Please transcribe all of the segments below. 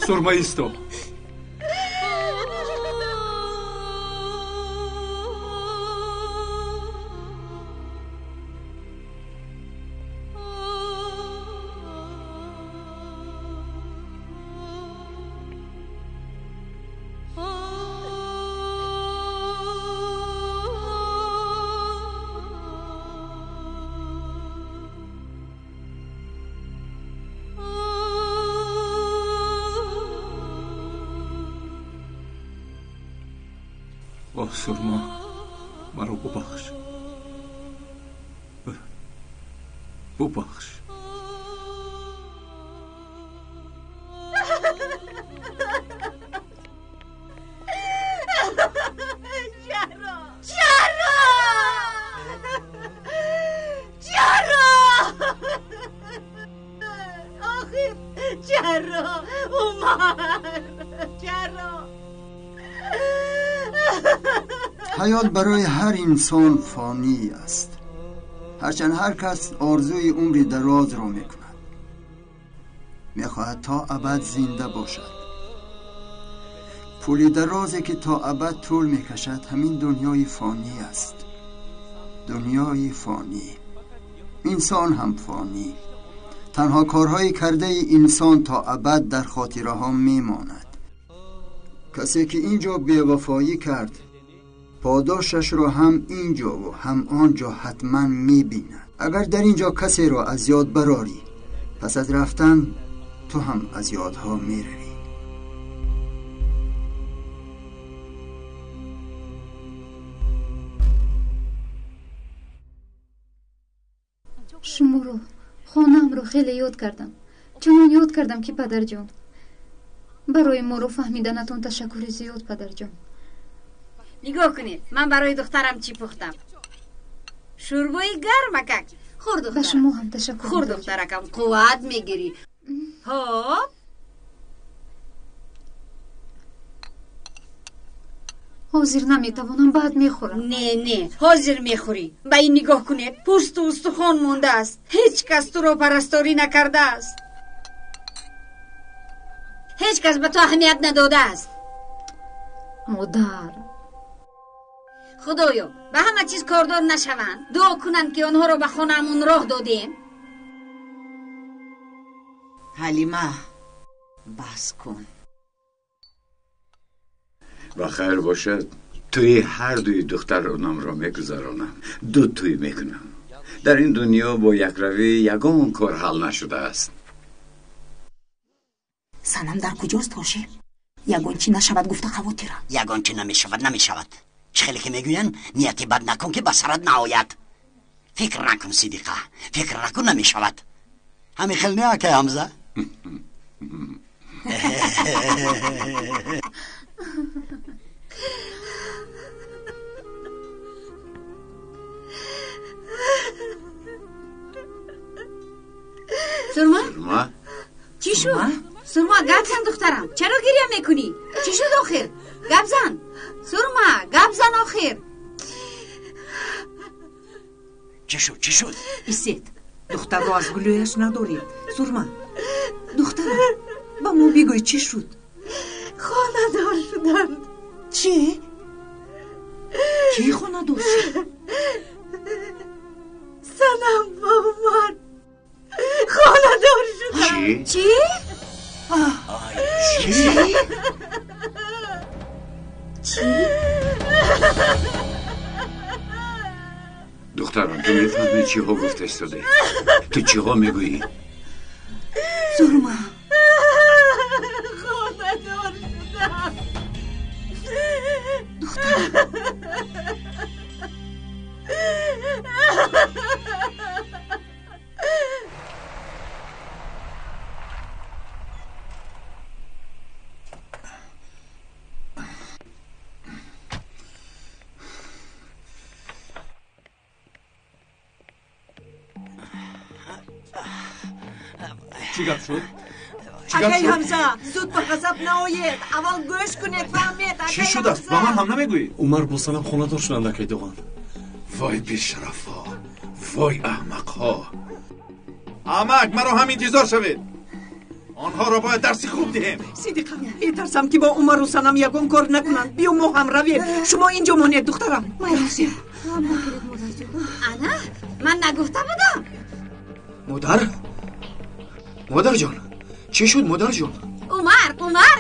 سرما ایستو. سرما مرا ببخش. ببخش. حیات برای هر انسان فانی است، هرچند هر کس آرزوی عمری دراز را میکند، میخواهد تا ابد زنده باشد. پولی درازی که تا ابد طول میکشد همین دنیای فانی است. دنیای فانی، انسان هم فانی. تنها کارهای کرده انسان تا ابد در خاطره ها میماند. کسی که اینجا بی‌وفایی کرد پاداشش را هم اینجا و هم آنجا حتما می‌بیند. اگر در اینجا کسی را از یاد براری، پس از رفتن تو هم از یادها میروی. شما رو، خانم رو خیلی یاد کردم. چنان یاد کردم که پدر جان، برای ما رو فهمیدنتون تشکر زیاد پدر جان. نگاه کنید من برای دخترم چی پختم. شوربای گرمکک. خور دخترم. به شما هم تشکر. خور دخترکم قوت میگیری. ها حاضر نمیتوانم، بعد میخورم. نه حاضر میخوری. به این نگاه کنه، پوست و استخوان مونده است. هیچ کس تو رو پرستاری نکرده است. هیچ کس به تو اهمیت نداده است. مادر، خدایا به همه چیز کاردار نشوند. دعا کنند که آنها رو به خانه‌مون راه دادیم. حلیمه بس کن. بخیر باشد. توی هر دوی دختر اونم را میگذرانم. دو توی میکنم. در این دنیا با یک روی یگان کار حل نشده است. سنم در کجاست تاشی؟ یگان چی نشود گفته خواتیره. یگان چی نمیشود. چه خیلی که میگوین نیتی بد نکن که بسرت نهایت. فکر نکن صدیقه، فکر نکن نمیشود. همین خیلی نه که حمزه. سرما؟ چی شد؟ سرما گپ زن دخترم. چرا گریه میکنی؟ چی شد آخر؟ گپ زن سرما، گپ زن آخر. چی شد؟ ایسید دختر رو از گلویش ندارید. سرما دخترم با ما بگوی چی شد؟ خانه دار شدن. چی؟ کی خانه دار شد؟ سنم با عمر خانه دار شدن. چی؟ چی؟ دختران تو میفهمی چی ها گفته استاده؟ تو چی ها میگویی؟ سرما خانه دار شدن. دخترم چی گفت شد؟ اگه حمزه زود به غضب نآیید. اول گوش کنید فهمید. چی شده است؟ با من هم نمیگویی؟ عمر با سنم خانه دار شدند اکی دوغان. وای بیشرف ها، وای احمق ها. احمق مرا هم انتظار شوید. آنها را باید درسی خوب دهیم. صدیقه میترسم که با عمر و سنم یگان کار نکنند. بیا ما هم رویم. شما اینجا مانید دخترم. انا من نگفته بودم. مادر جان چی شد مادر جان؟ عمر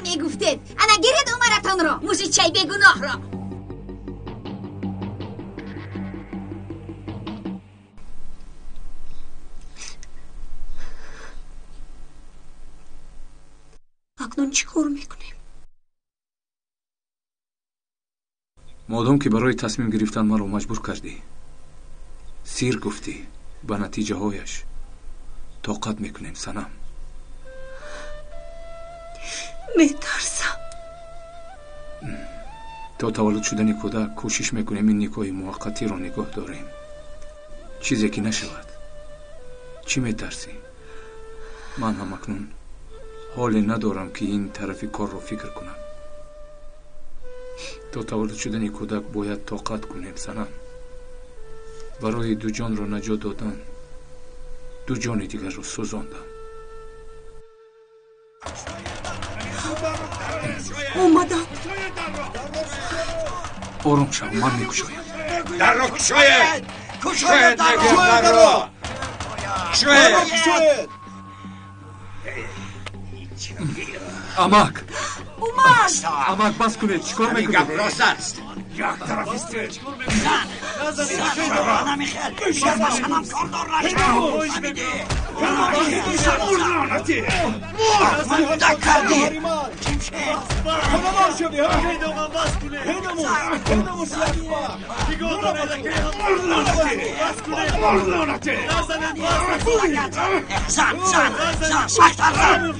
میگفتید. انا گیرید عمرتان را موسیچه بیگناه را. اکنون چی کار میکنیم؟ مادام که برای تصمیم گرفتن مرا مجبور کردی، سیر گفتی، به نتیجه هایش طاقت میکنیم سنم. میترسم. تا تولد شدن کودک کوشش میکنیم این نکاح موقتی را نگاه داریم، چیزی که نشود. چی میترسی؟ من هم اکنون حالی ندارم که این طرفی کار رو فکر کنم. تا تولد شدن کودک باید طاقت کنیم سنم. برای دو جان را نجات دادن دو جان دیگر رو سوزاندم. اومدم. آرام شو، من میکشایم. در را کشاید. کشاید در را. کشاید. امک بس کنید. چیکار میکنید؟ گپ راست است. یک طرف است. نمیخواد شرم سنم کاردار نشه. لعنتی من دک کردی. زن سختر زن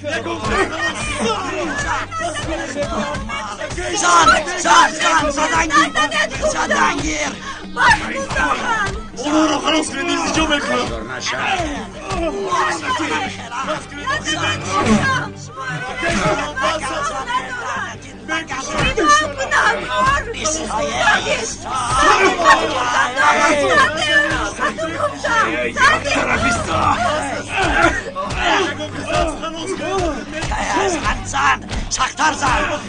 زدنگیر اونو رو خلاص کنید این زیجا بکنم. زن سختر زن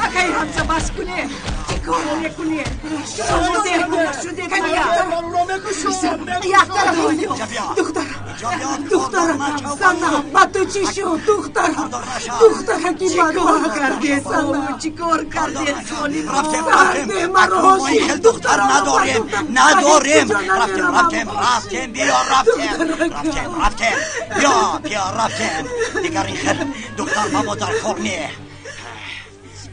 اگه همزه بس کنه چی کار میکنی؟ شده یک طرف دخترم سنم با تو چی شد دخترم که من کردی سنم چی کار کردی رفتیم دختر نداریم رفتیم بیا رفتیم دیگر این خیلی دختر با ما در کار نیه.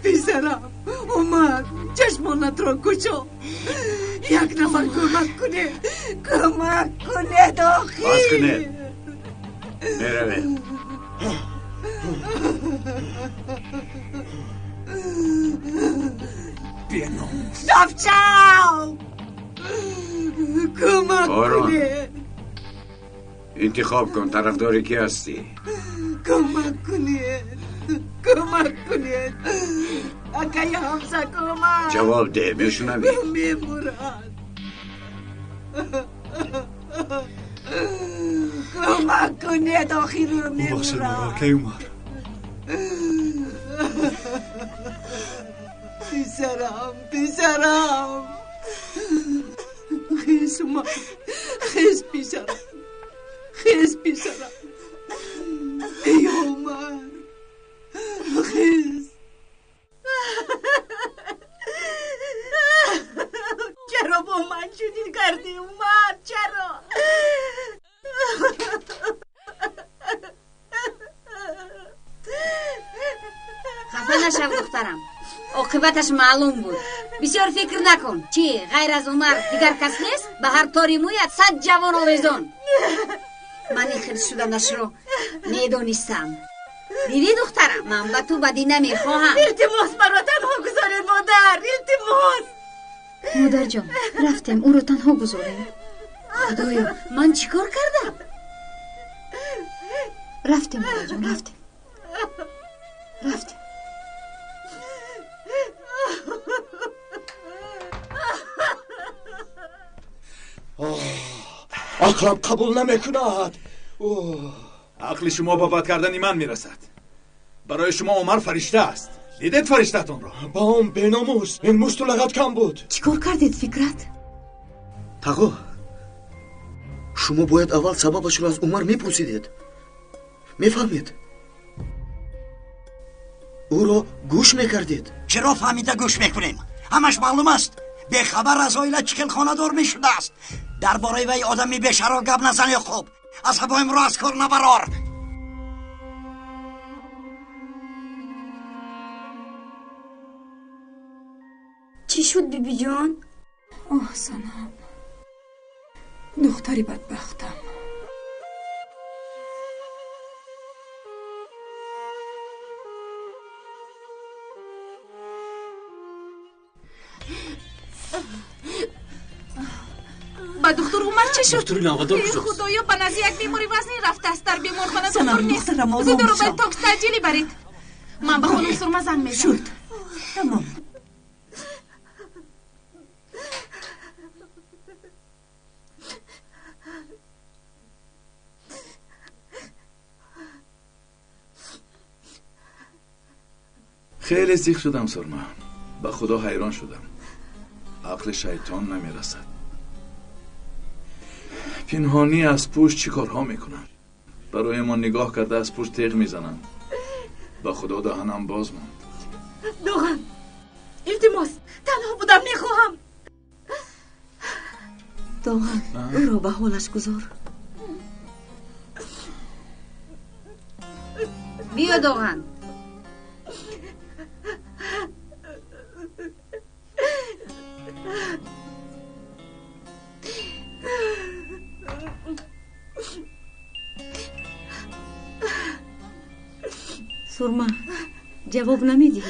بیزرم اومد چشمانت را کشو. یک نفر کمک کنه داخل باز کنه بروه. بیناموس دفچاو کمک کنه. انتخاب کن طرفدار کی هستی. کمک کنید اگه همسا کمک جواب ده میشنوی. میمورد کمک کنید آخی رو میمورد. کی عمر بیسرم خیز اومد. خیز بیسرم ای عمر خیز. چرا با من شدید کردی عمر؟ چرا؟ خفه نشو دخترم، عاقبتش معلوم بود. بسیار فکر نکن. چی غیر از عمر دیگر کس نیست؟ به هر طوری مویت 100 جوان آویزان. من این خیلی شدنش رو میدونستم. دیدی دخترم، من به تو بدی نمیخواهم. التماس برا تنها گذاره مادر، التماس. مادر جان رفتیم او رو تنها گذاریم. خدایا من چیکار کردم؟ رفتیم مادر جان رفتیم. عقلم قبول نمیکند. عقل شما با بد کردن من میرسد. برای شما عمر فرشته است. دیدید فرشته‌تون را؟ بام بیناموس امروز تو لغت کم بود. چیکار کردید فکرت؟ تاغا شما باید اول سببش رو از عمر میپرسیدید. میفهمید؟ او را گوش میکردید. چرا فهمیده گوش میکنیم؟ همش معلوم است. بخبر از آیله چکل خانه دار میشده است. درباره وی آدمی بیشرا گپ نزنی خوب. عصبایم را از کار نبرار. چی شد بیبی جان؟ اوه سنم، دختری بدبختم. با دکتر عمر چه شد؟ دکتر نوادار کجاست؟ خدایا به نزد یک بیماری وزنی رفته است. در بیمارخانه دکتر سنم نیست. دخترم آروم زود رو شو. به تاکس تجیلی برید. من به خانم سرمه زنگ میزنم. شد تمام. خیلی سیخ شدم سرما. به خدا حیران شدم. عقل شیطان نمیرسد. پنهانی از پشت چی کارها میکنن؟ برای ما نگاه کرده از پشت تیغ میزنن. به خدا دهنم باز ماند. دوغم التماس تنها بودم میخواهم. دوغم او را به حالش گذار. بیا دوغم. سرما جواب نمیدی؟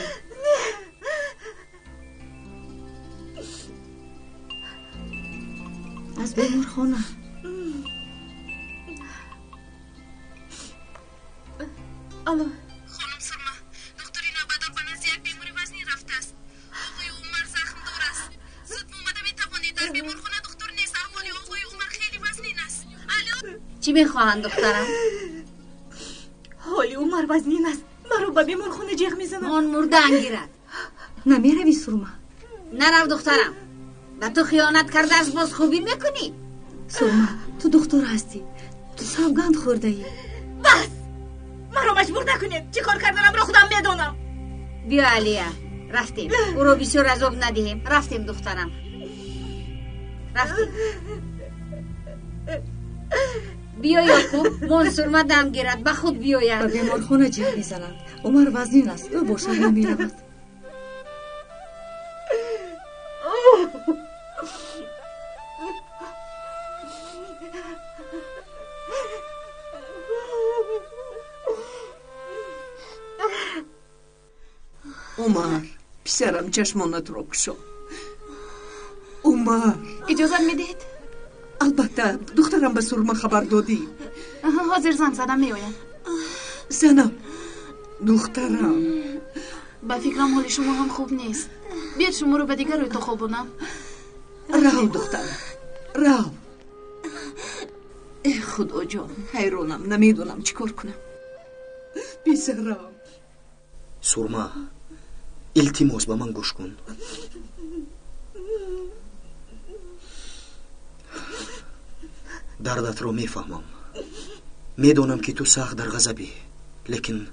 از بیمارخانه الو خانم سرما، دکتری نوبدار به نزد یک بیماری وزنی رفته است. آقای عمر زخم دار است. زود اومده میتوانید. در بیمارخانه دکتر نیست. احوال آقای عمر خیلی وزنین است. الو چی میخواهند دخترم؟ حالی عمر وزنین است. مرا به بیمارخانه جیغ میزنم. اون مرده انگیرد. نمیروی سرما؟ نرو دخترم. به تو خیانت کرده از باز خوبی میکنی. سرما تو دکتر هستی. تو سوگند خورده ای. بس مرا مجبور نکنید. چی کار کردنم را خودم میدونم. بیا علیه رفتیم. او رو بسیار عذاب ندهیم. رفتیم دخترم. رفتیم. بیا یاکوب. منصور دم گیرد. به خود به بیاید. بیمارخانه جیغ میزنند. عمر وزنین است. او باشد نمیرود. عمر پسرم چشمانت را کشو. عمر اجازه میدید؟ البته دخترم به سرما خبر دادی. حاضر زنگ زدم میآید. زنم دخترم به فکرم حال شما هم خوب نیست. بیاد شما رو به دیگر روی تو خوابونم. رو دخترم رو. ای خدا جان حیرانم. نمیدونم چیکار کنم. پسرم. سرما التماس به من گوش کن. دردت رو میفهمم. میدونم که تو سخت در غضبی، لیکن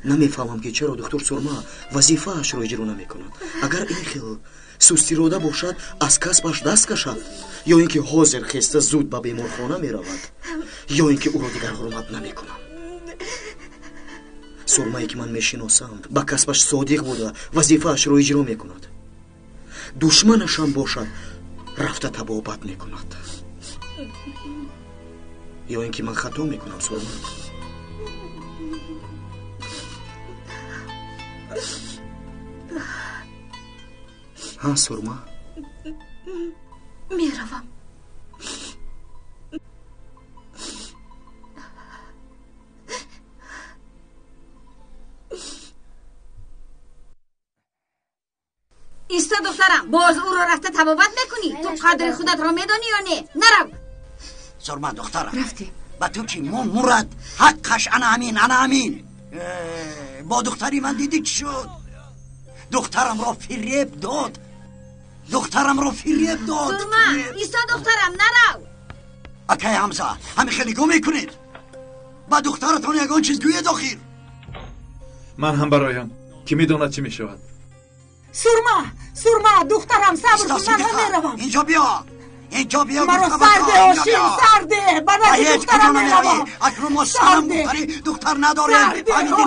نمیفهمم که چرا دکتر سرما وظیفه اش رو اجرا نمیکند. اگر این خیل سستی روده باشد از کسبش دست کشد، یا اینکه حاضر خسته زود به بیمارخانه میرود، یا اینکه او را دیگر حرمت نمیکنم. سرمایی که من میشناسم به کسبش صادق بوده وظیفه اش رو اجرا میکند. دشمنش هم باشد رفته تبابت میکند. یا اینکه من خطا میکنم سرما؟ ها سرما؟ میروم. ایستا دخترم. باز او رو رفته تبابت میکنی. تو قدر خودت را میدانی یا نه؟ نرو. سرما دخترم. رفتیم. با تو چی مراد حقش انا امین با دختری من دیدی چی شد دخترم را فریب داد سرما ایستا دخترم نرو اکای حمزه همه خیلی گو میکنید با دخترتان یگان چیز گویه داخیر من هم برایم که میدوند چی میشود سرما دخترم صبر کن من هم میروم اینجا بیا مرا سرده آشیم سرده بنای دخترم میروم اکنون ما سرم دختر نداریم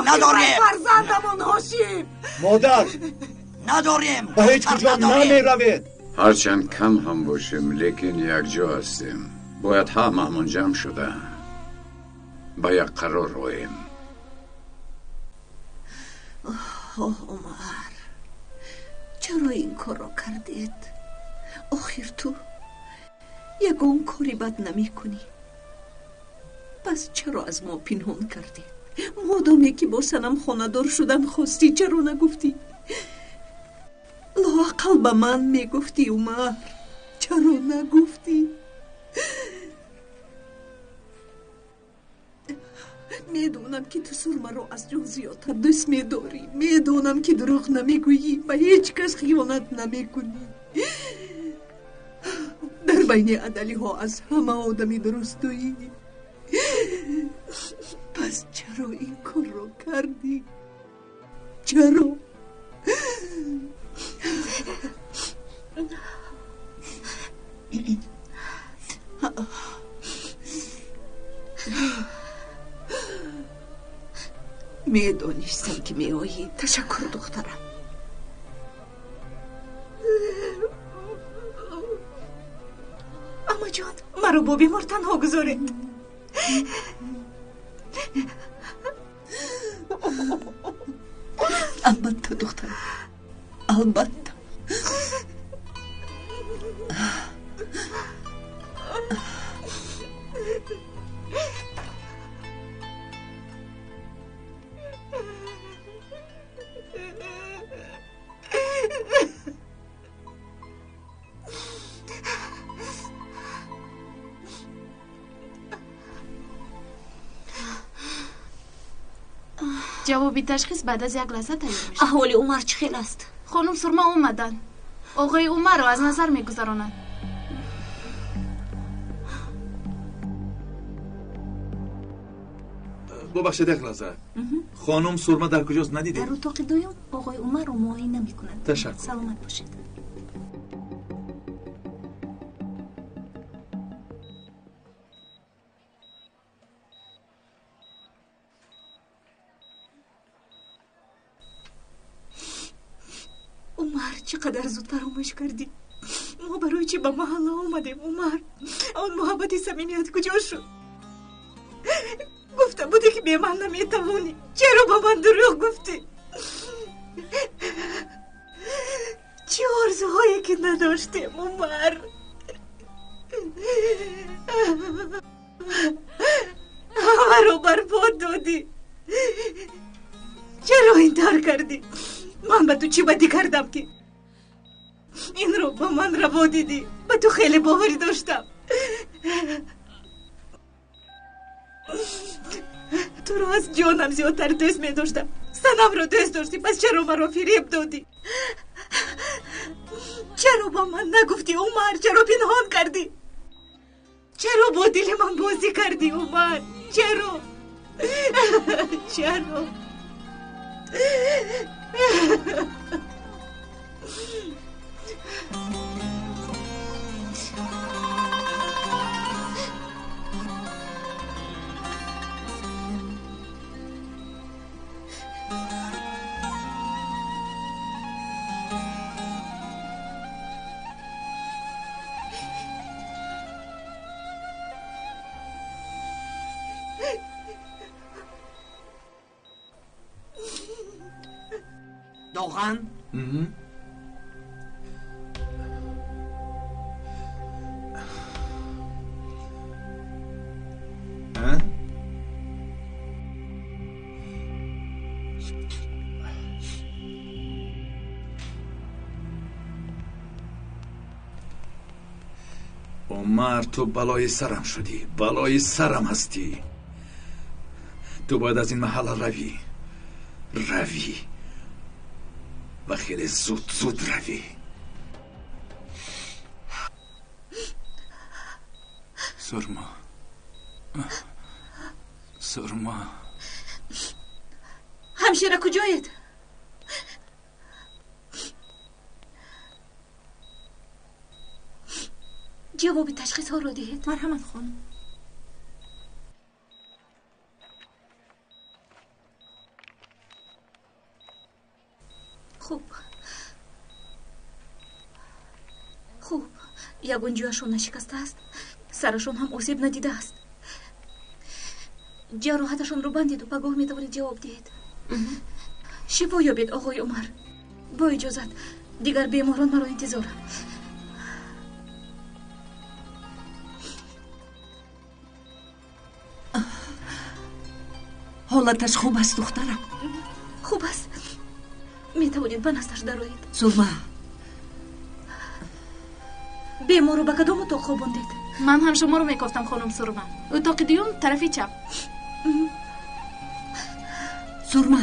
نداریم فرزندمون آشیم مادر نداریم به هیچ کجا نمیروید هرچند کم هم باشیم لیکن یک جا هستیم باید هممون جمع شده با یک قرار رویم عمر چرا این کار را کردید آخر تو یگان کاری بد نمی کنی پس چرا از ما پنهان کردی مادامی که با سنم خاندار شدن خواستی چرا نگفتی لااقل به من میگفتی عمر چرا نگفتی میدونم که تو سرما رو از جان زیادتر دوست میداری میدونم که دروغ نمیگویی و هیچ کس خیانت نمیکنی در بین عدلی ها از همه آدمی درستویی پس چرا این کار رو کردی چرا میدانستم که میایی تشکر دخترم اما جان مرا با بیمار تنها گذارید البته دخترم البته جوابی تشخیص بعد از یک لحظه تیار میشه. احوال عمر چه خیل است؟ خانم سرما اومدن. آقای عمر رو از نظر میگذارانند. ببخشید یک لحظه خانم سرما در کجاست ندیدید؟ در اتاق دویم آقای عمر رو معاینه میکنند. تشکر. سلامت باشید. عمر چقدر زودتر آمش کردی ما برای چی به محله آمدیم عمر آن محبت صمیمیت کجا شد گفته بودی که به من نمیتوانی چرا به من دروغ گفتی چه آرزوهایی که نداشتیم عمر همه رو برباد دادی چرا این طور کردی من به تو چی بدی کردم که این رو با من روا دیدی به تو خیلی باوری داشتم تو رو از جانم زیادتر دوست می داشتم سنم رو دوست داشتی پس چرا مرا فریب دادی چرا با من نگفتی عمر چرا پنهان کردی چرا با دل من بازی کردی عمر چرا چرا داغن عمر تو بلای سرم شدی، بلای سرم هستی. تو باید از این محل روی و خیلی زود روی. سرما همشیره کجایید؟ جواب تشخیص ها رو دهید. مرحمت خانم. خوب یگون جوهشون نشکسته است، سرشون هم آسیب ندیده است. جراحتشون رو بندید و پگاه میتوانید جواب دهید. شفا یابید آقای عمر. با اجازت دیگر بیماران مرا انتظارم. حالتش خوب است دخترم؟ خوب است. میتوانید به نستش درآیید. سلما، بیمار رو به کدام اتاق خواباندید؟ من هم شما رو میگفتم خانم سرما. اتاق دیوم طرفی چپ. سرما،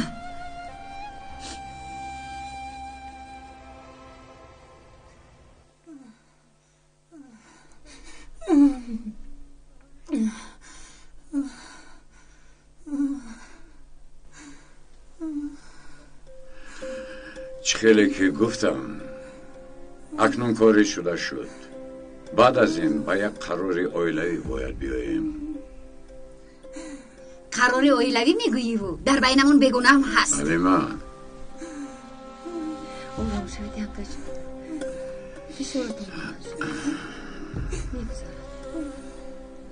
خیلی که گفتم اکنون کاری شد. بعد از این با یک قرار عائلوی باید بیاییم. قرار عائلوی میگویی و در بینمون بیگناه هم هست. بله من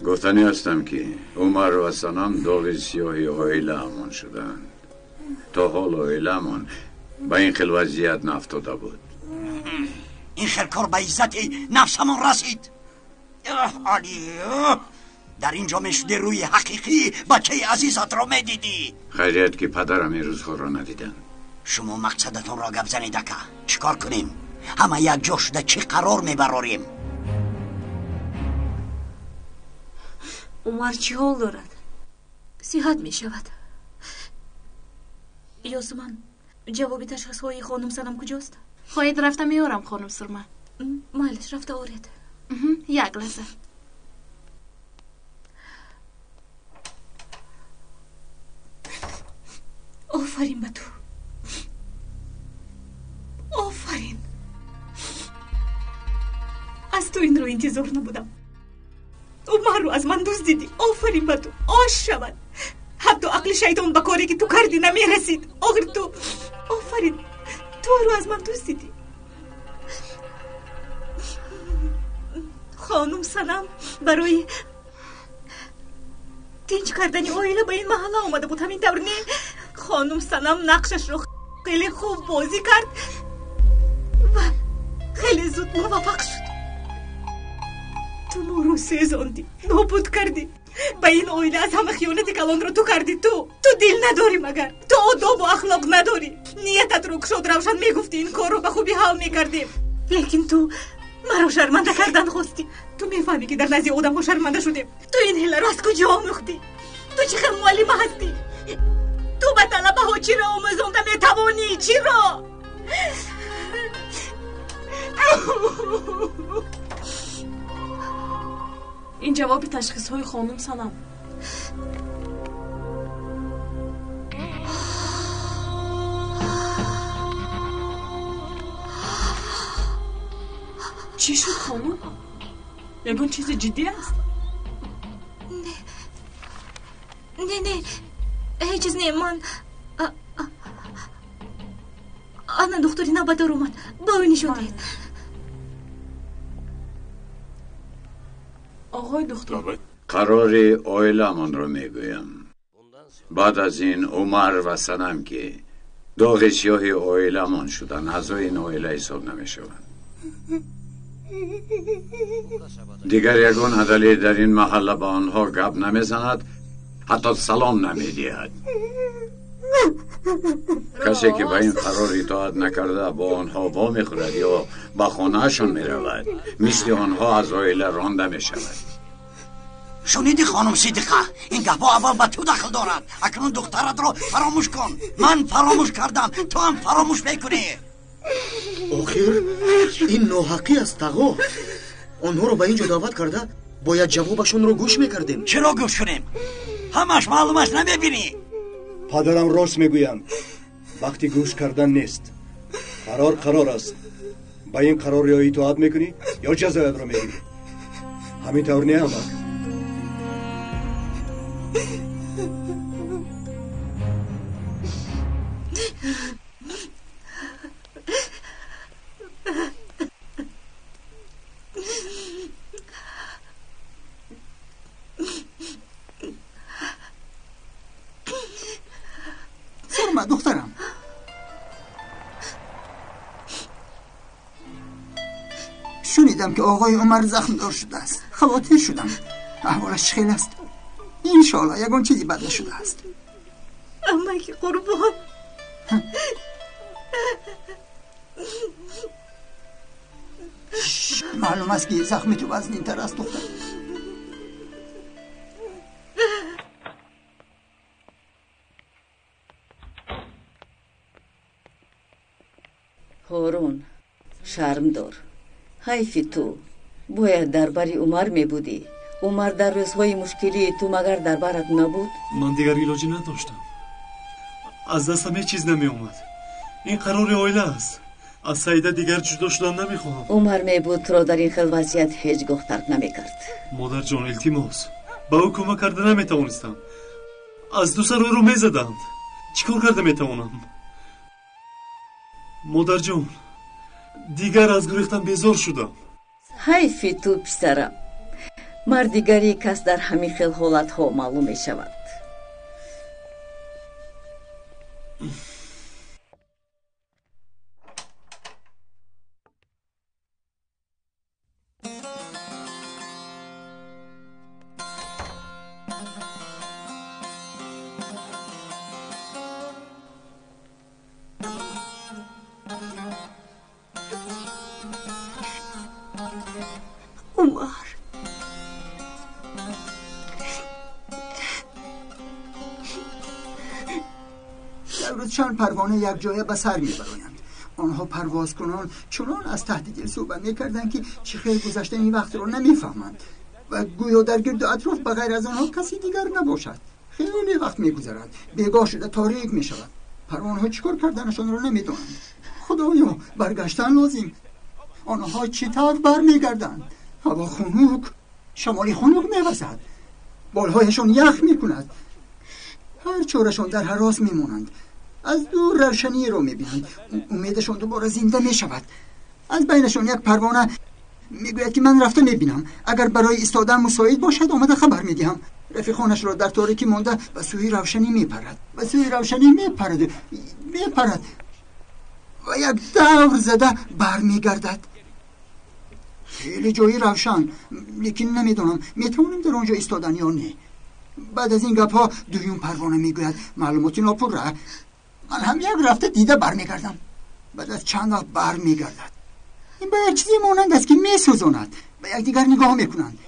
گفتنی هستم که عمر و سنم داغ سیاهی عائله امان شدند. تا حال عائله امان با این خیل وضعیت نفتاده بود. این خیرکار به عزت نفسمون رسید. علی در اینجا مشده روی حقیقی بچه عزیزت را میدیدی. خیریت که پدرم این روزها را ندیدن. شما مقصدتون را گپ زنید که چیکار کنیم؟ همه یک جا شده چی قرار میبراریم؟ عمر چی حال دارد؟ صحت می شود. یاسمن، جوابی تشخیص های خانم سنم کجاست؟ خواهید رفته میارم خانم سرما. مایلش رفته آرید. یک لحظه. آفرین به تو. آفرین. از تو این رو انتظار نبودم. عمر رو از من دوست دیدی. آفرین به تو. آش شود. حتی عقل شیطان به کاری که تو کردی نمیرسید. آخر تو. آفرین. تو رو از من دوست دیدی. خانم سنم برای تینج کردن عائله به این محله آمده بود. همین طور نه؟ خانم سنم نقشش رو خیلی خوب بازی کرد و خیلی زود موفق شد. تو ما رو سوزاندی، نابود کردی. به این عائله از همه خیانت کلان رو تو کردی. تو دل نداری مگر؟ تو آداب و اخلاق نداری؟ نیتت رو شد روشن میگفتی این کار رو به خوبی حل میکردیم، لیکن تو مرا شرمنده کردن خواستی. تو میفهمی که در نزد آدم ها شرمنده شدیم. تو این حیله رو از کجا آموختی؟ تو چه خیلی معلم هستی؟ تو به طلبه ها چی را آموزنده میتوانی؟ چی را؟ این جواب تشخیص های خانم سنم. چی شد خانم؟ یگون چیز جدی است؟ نه هیچ چیز نه. من آنا دکتری نبادر اومد. با اونی شدید. آقای دکتر، قرار عائله من رو میگویم. بعد از این عمر و سنم که داغ سیاهی عائله من شدن، از این عائله حساب نمیشوند. دیگر یگان عدلی در این محله با آنها گپ نمیزند، حتی سلام نمیدهد. کسی که به این قرار اطاعت نکرده با آنها وا میخورد یا به خانهشان میرود، مثل آنها از عائله رانده میشود. شنیدی خانم صدیقه؟ این گپا اول به تو دخل دارد. اکنون دخترت را فراموش کن. من فراموش کردم، تو هم فراموش میکنی. آخر این ناحقی است آقا. آنها رو به اینجا دعوت کرده، باید جوابشون رو گوش میکردیم. چرا گوش کنیم؟ همش معلومش نمیبینی؟ پدرم راست میگویم، وقتی گوش کردن نیست. قرار است. به این قرار یا اطاعت میکنی یا جزایت رو میگیری. همین طور نه اما سرما دخترم، شنیدم که آقای عمر زخم دار شده است. خواطر شدم احوالش خیلی است. انشالله یکون چیزی بد نشده است. اما که قربان معلوم است که زخم تو وزنین تر است دختر. هارون شرم دار. حیفی تو باید درباری عمر می بودی. عمر در روزهای مشکلی تو مگر دربارت نبود؟ من دیگر علاجی نداشتم. از دست همه چیز نمی اومد. این قرار عائله است. از سعیده دیگر جدا شدن نمی خواهم. عمر می بود تو را در این خیل وضعیت هیچ گاه ترک نمی کرد. مادر جان التماس، با او کمک کرده نمی توانستم. از دو سر او رو می زدند. چیکار کرده می توانم؟ مادر جان دیگر از گریختن بیزار شدم. حیفی تو پسرم. مردیگری کس در همین خیل حالت ها معلوم می شود. عمر در روز چند پروانه یک جایه به سر میبرایند. آنها پرواز کنان چنان از تحت دل صحبت میکردند که چه خیر گذشته این وقت را نمیفهمند و گویا در گرد و اطراف بغیر از آنها کسی دیگر نباشد. خیلی وقت میگذرد، بیگاه شده تاریک میشود. پروانه ها چیکار کردنشان را نمیدانند. خدایا برگشتن لازم. آنها چطور برمیگردند؟ هوا خنک، شمالی خنک میوزد، بالهایشان یخ میکند. هر چورشان در هراس میمونند. از دور روشنی رو میبینند. امیدشان دوباره زنده میشود. از بینشان یک پروانه میگوید که من رفته میبینم، اگر برای ایستادن مساعد باشد آمده خبر میدهم. رفیقانش را در تاریکی مانده و سوی روشنی میپرد و یک دور زده برمیگردد. خیلی جایی روشن، لیکن نمیدونم میتونم در اونجا ایستادن یا نه. بعد از این گپ ها دویون پروانه میگوید معلوماتی ناپوره. من هم یک رفته دیده برمیگردم. بعد از چند وقت برمیگردد. این با یک چیزی مانند است که میسوزاند. به یک دیگر نگاه میکنند.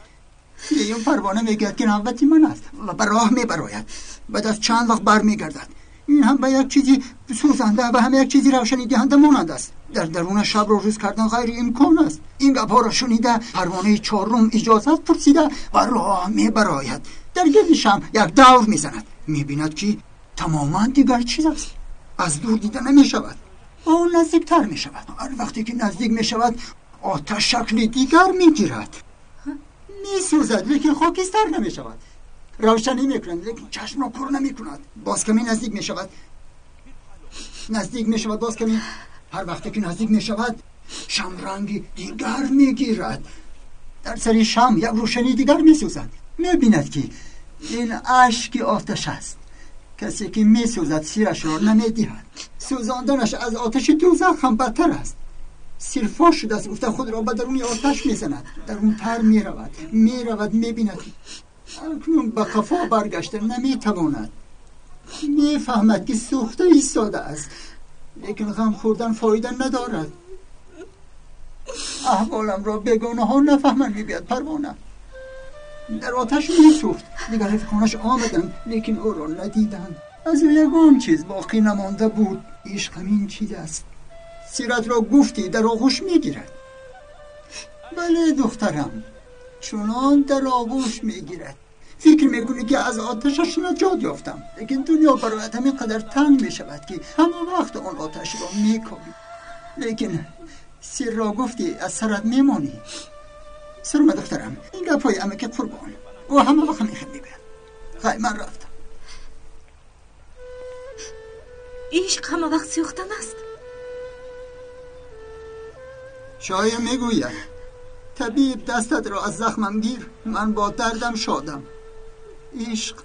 دویون پروانه میگوید که نوبتی من است و به راه میبراید. بعد از چند وقت برمیگردد. این هم به یک چیزی سوزنده و هم یک چیزی روشنی دهنده مانند است. در درون شب رو روز کردن غیر امکان است. این گپ‌ها را شنیده پروانه چهارم اجازت پرسیده و راه میبراید. در گردش هم یک دور میزند. میبیند که تماما دیگر چیز است. از دور دیده نمیشود. آن نزدیکتر میشود. هر وقتی که نزدیک میشود آتش شکل دیگر میگیرد. میسوزد لیکن خاکستر نمیشود. روشنی میکند لیکن چشم را پر نمیکند. باز کمی نزدیک میشود باز کمی. هر وقتی که نزدیک میشود شمرنگی دیگر میگیرد. در سر شم یک روشنی دیگر میسوزد. میبیند که این اشک آتش است. کسی که میسوزد سیرش را نمیدهد. سوزاندنش از آتش دوزخ هم بدتر است. سیرفاش شده است. گفته خود را به درون آتش میزند. درونتر میرود میبیند اکنون به قفا برگشته نمیتواند. میفهمد که سوخته ایستاده است، لیکن غم خوردن فایده ندارد. احوالم را بگونه ها نفهمن میبید پروانه. در آتش میسوخت، دیگر رفقانش آمدن لیکن او را ندیدن. از او یگان چیز باقی نمانده بود، عشق همین چیز است. سیرت را گفتی در آغوش میگیرد. بله دخترم، چنان در آغوش میگیرد. فکر میکنی که از آتشش نجات یافتم، لیکن دنیا برایت همین قدر تنگ میشود که همه وقت آن آتش را میکاوی. لیکن سیر را گفتی از سرت میمانی. سرما دخترم، این گپای عمه که قربان او همه وقت میخوام میبین. خیلی من رفتم. عشق همه وقت سوختن است. شاید میگوید طبیب دستت را از زخمم گیر، من با دردم شادم. عشق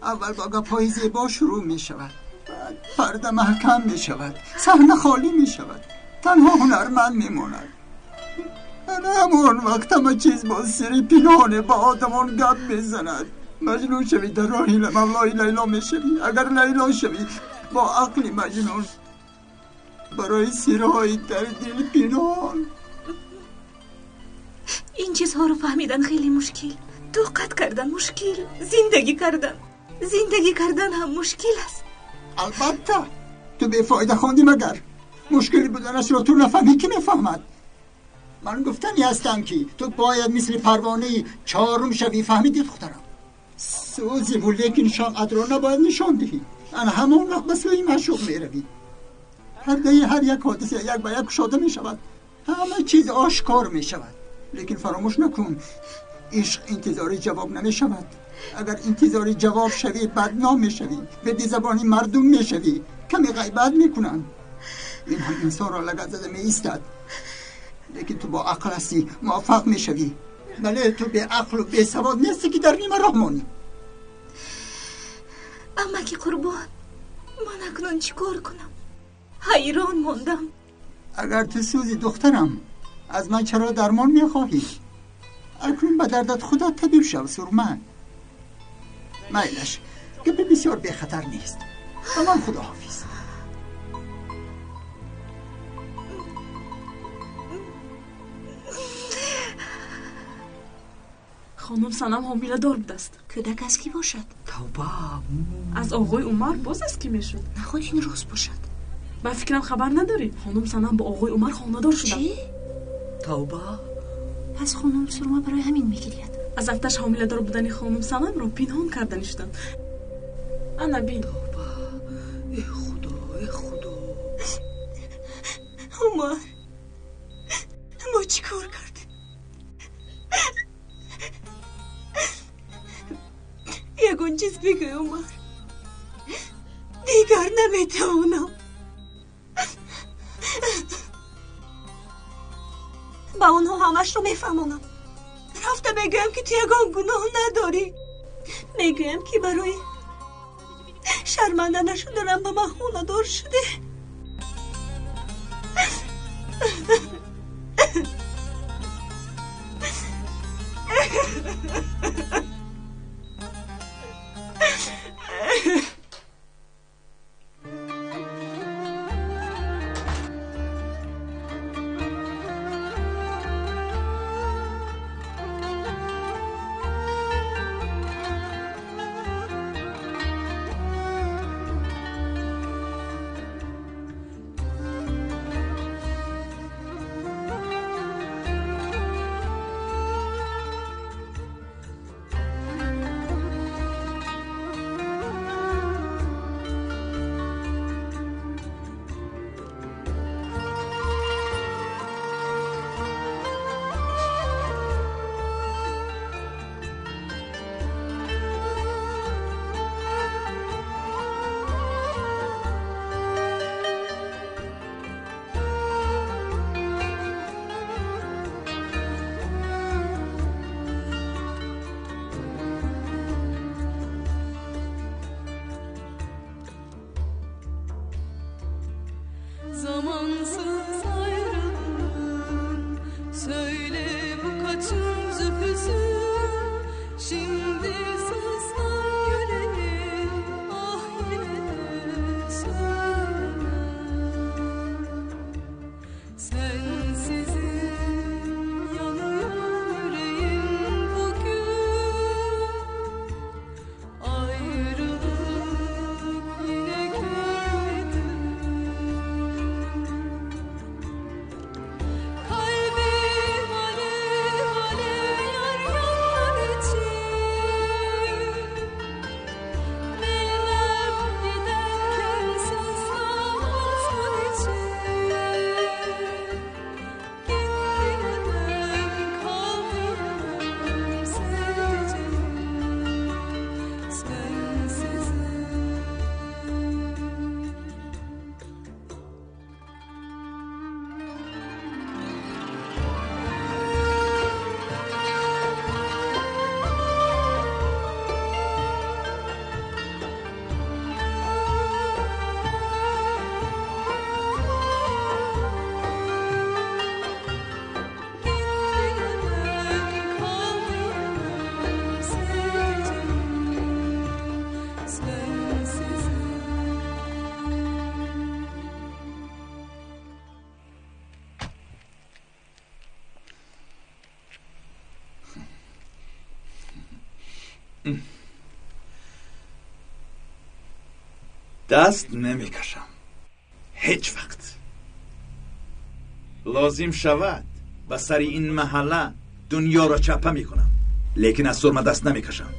اول با گپای زیبا شروع می شود، بعد پرده محکم می شود، صحنه خالی می شود، تنها هنرمند می ماند. همون وقت همه چیز با سری پنهانه با آدمان گپ می زند. مجنون شوی در راه مولای لیلا می شوی. اگر لیلا شوی با عقل مجنون برای سرهای در دل پنهان. این چیزها رو فهمیدن خیلی مشکل، طاقت کردن مشکل، زندگی کردن هم مشکل است. البته تو بیفایده خوندی، مگر مشکلی بودنش رو تو نفهمی که میفهمد. من گفتنی هستم که تو باید مثل پروانه چهارم شوی، فهمیدی دخترم؟ سوزی بود لیکن شاقت رو نباید نشان دهی. ان همون وقت به سوی معشوق میروی. هر یک حادثه یک به یک شده میشود، همه چیز آشکار میشود. لیکن فراموش نکن عشق انتظاری جواب نمیشود. اگر انتظاری جواب شوی بدنام میشوی، به زبانی مردم میشوی، کمی غیبت میکنن. این هم انسان را لگد زده میایستد. لیکن تو با عقل هستی، موفق میشوی. بله تو به عقل و به سواد نیستی که در نیمه راه مانی. اما که قربان، من اکنون چی کار کنم؟ حیران ماندم. اگر تو سوزی دخترم، از من چرا درمان میخواهی؟ اکنون به دردت خودت طبیب شو سرمه. میلش که به بسیار به خطر نیست. و من خدا حافظ. خانم سنم حامله دار بود است. کودک از کی باشد؟ توبه. از آقای عمر باز از کی میشد؟ نخود این راست باشد. من فکرم خبر نداری خانم سنم با آقای عمر خانه‌دار شدن. چی؟ توبه. پس خانم سرما برای همین میگرید. از افتش حامله دار بودن خانم سنم را پنهان کردنشتن. انا بین. توبه. ای خدا. عمر، ما چی کار کردیم؟ یکون چیز بگو عمر، دیگر نمیتوانم. با اونها همش رو میفهمونم. رفته بگویم که تو یکان گناه نداری. میگویم که برای شرمنده نشدنم به من خونه دار شده. Zamansız ayrılığın, söyle bu kaçıncı hüzün. Şimdi sustan yüreğim, ah yine دست نمیکشم هیچ وقت. لازم شود به سر این محله دنیا را چپه میکنم، لیکن از سرمه دست نمیکشم.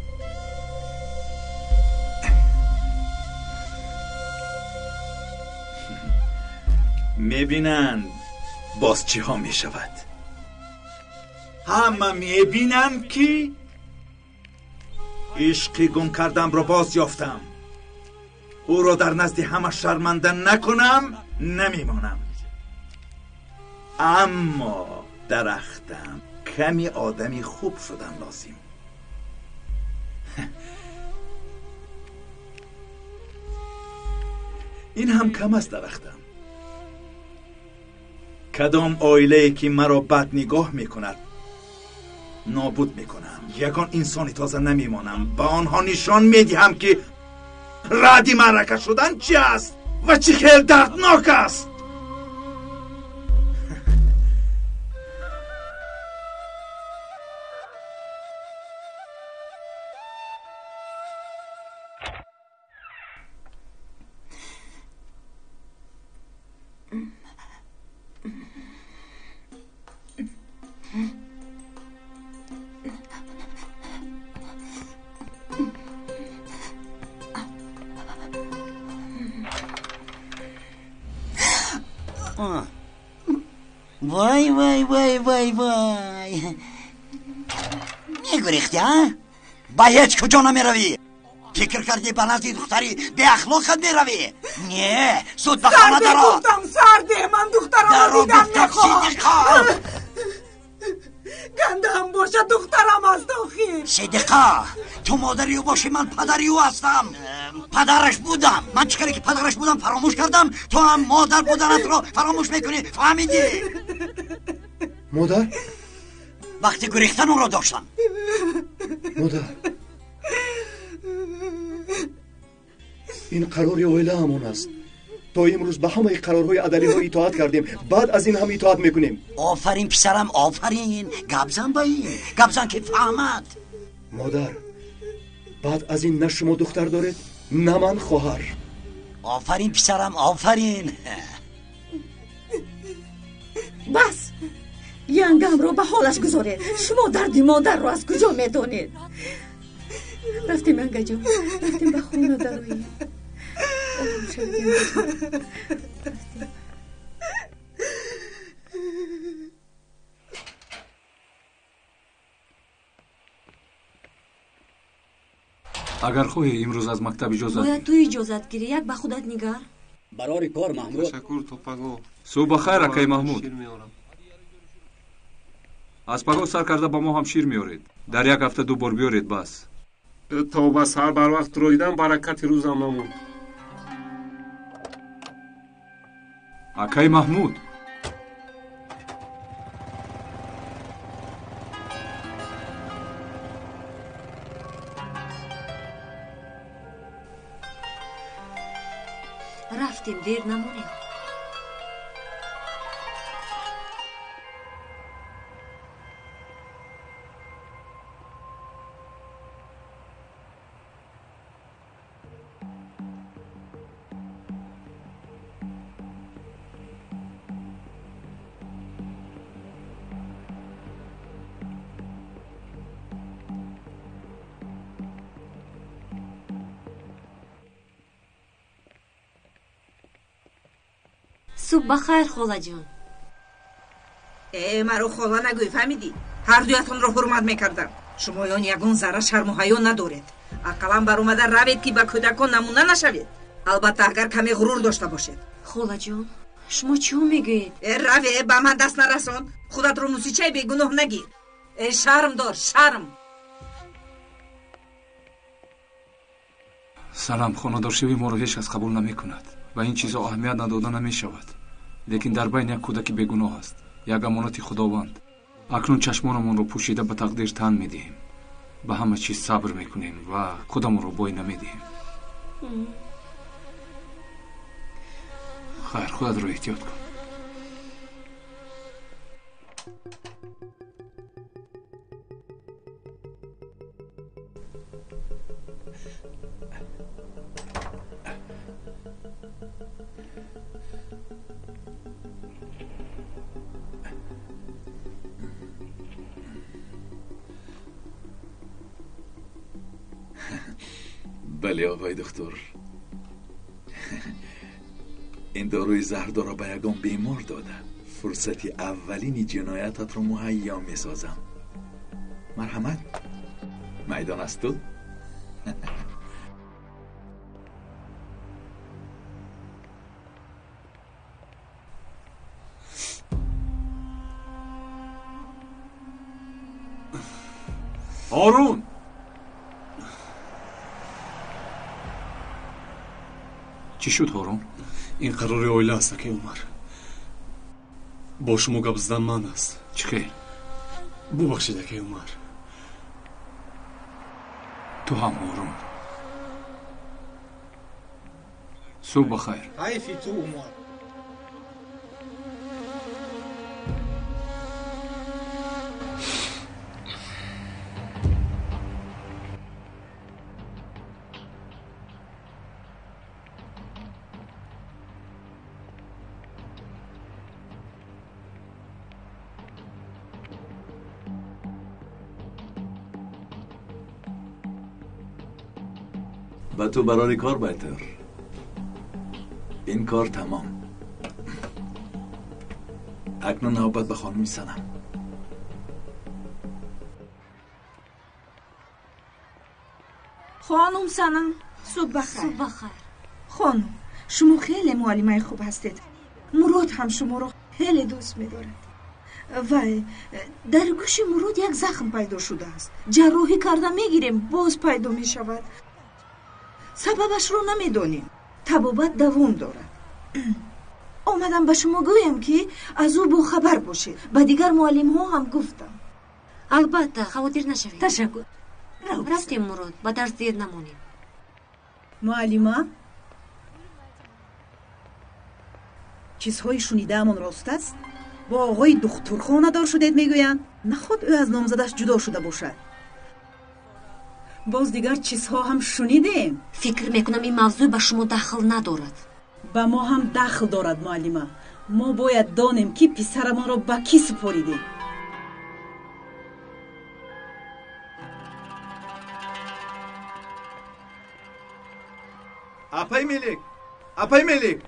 میبینن باز چی ها میشود. همه میبینن که عشقی گم کردم را باز یافتم. او را در نزد همه شرمنده نکنم نمیمانم. اما درختم کمی آدمی خوب شدن لازم. این هم کم است درختم. کدام عائله که مرا بد نگاه میکند نابود میکنم. یگان انسانی تازه نمیمانم. به آنها نشان میدهم که رد معرکه شدن چی است و چه خیلی دردناک است. وای وای وای وای وای میگریختی ها؟ با هیچ کجا نمیروی؟ فکر کردی به نزد دختری به اخلاقت میروی؟ نه زود به خانه درا. گفتم سرده، من دخترم رو دیدن نخواه. گنده هم باشه دخترم است آخیر. صدقه تو مادریو باشی من پدریو هستم. پدرش بودم. من چکاری که پدرش بودم فراموش کردم، تو هم مادر بودنت رو فراموش میکنی. فهمیدی؟ مادر؟ وقتی گریختن اون رو داشتم. مادر این قرار عائله همون است. تا امروز به همه قرارهای عدلی ها اطاعت کردیم، بعد از این هم اطاعت میکنیم. آفرین پسرم آفرین. گبزن با این گبزن که فهمد. مادر بعد از این نه شما دختر دارید نه من خواهر. آفرین پسرم آفرین. بس ینگم رو به حالش گذارید. شما دردی مادر رو از کجا میدونید؟ رفتیم ینگه جان، رفتیم به خونه درویی. اگر خواهی امروز از مکتب اجازت باید تو اجازت گیری. یک به خودت نگر. برای کار محمود. تشکر توپگو. صبح بخیر اکای محمود. از پگاه سر کرده با ما هم شیر میارید. در یک هفته 2 بار بیارید بس. تا به سر بر وقت رویدن برکت روزم نموند. اکای محمود رفتیم دیر نمونیم. صبح بخیر خاله جان. مرا خاله نگوی، فهمیدی؟ هر دویتون رو حرمت میکردم. شما یان یگون ذره شرم و حیا ندارید. عقلم بر اومده روید که به کودکان نمونه نشوید. البته اگر کمی غرور داشته باشید. خاله جان شما چیو میگویید؟ روی به من دست نرسان. خودت رو موسیچه بیگناه نگیر. شرم دار شرم. سلام. خانه‌دار شوی ما رو هیچ کس قبول نمی کند و این چیزا اهمیت نداده نمی شود. لیکن در بین یک کودک بیگناه است، یک امانت خداوند. اکنون چشمانمون رو پوشیده به تقدیر تن می دهیم. به همه چیز صبر می کنیم و خودمون رو بای نمی دهیم. خیر خودت رو احتیاط کن. بله آقای دکتر. این داروی زهردار را به یگان بیمار داده. فرصتی اولینی جنایتت رو مهیا می سازم. مرحمت میدان است تو؟ هارون چی شد هارون؟ این قرار اویله است که عمر با شما گپ زدن من است. چی خیر؟ ببخشید که عمر. تو هم هارون. صبح بخیر. حیفی تو عمر. و تو برای کار بهتر. این کار تمام. اکنون نوبت به خانم سنم. خانم سنم صبح بخیر. صبح بخیر. خانم شما خیلی معلمه خوب هستید. مراد هم شما رو خیلی دوست می‌دارد. وای در گوش مراد یک زخم پیدا شده است. جراحی کرده میگیریم باز پیدا میشود. سببش رو نمیدونیم. طبابت دوام دارد. آمدم به شما گویم که از او با خبر باشید. به دیگر معلم ها هم گفتم. البته خواهدیر نشوید. تشکر. رفتیم مراد با درس دیر نمونیم. معلمه چیزهای شنیده همون راست است؟ با آقای دکتر خانه‌دار شدید میگویند نخود او از نامزدش جدا شده باشد. باز دیگر چیزها هم شنیدیم. فکر میکنم این موضوع به شما دخل ندارد. به ما هم دخل دارد معلمه. ما باید دانیم که پسرمان را به کی سپاریدیم. اپای ملک، اپای ملک.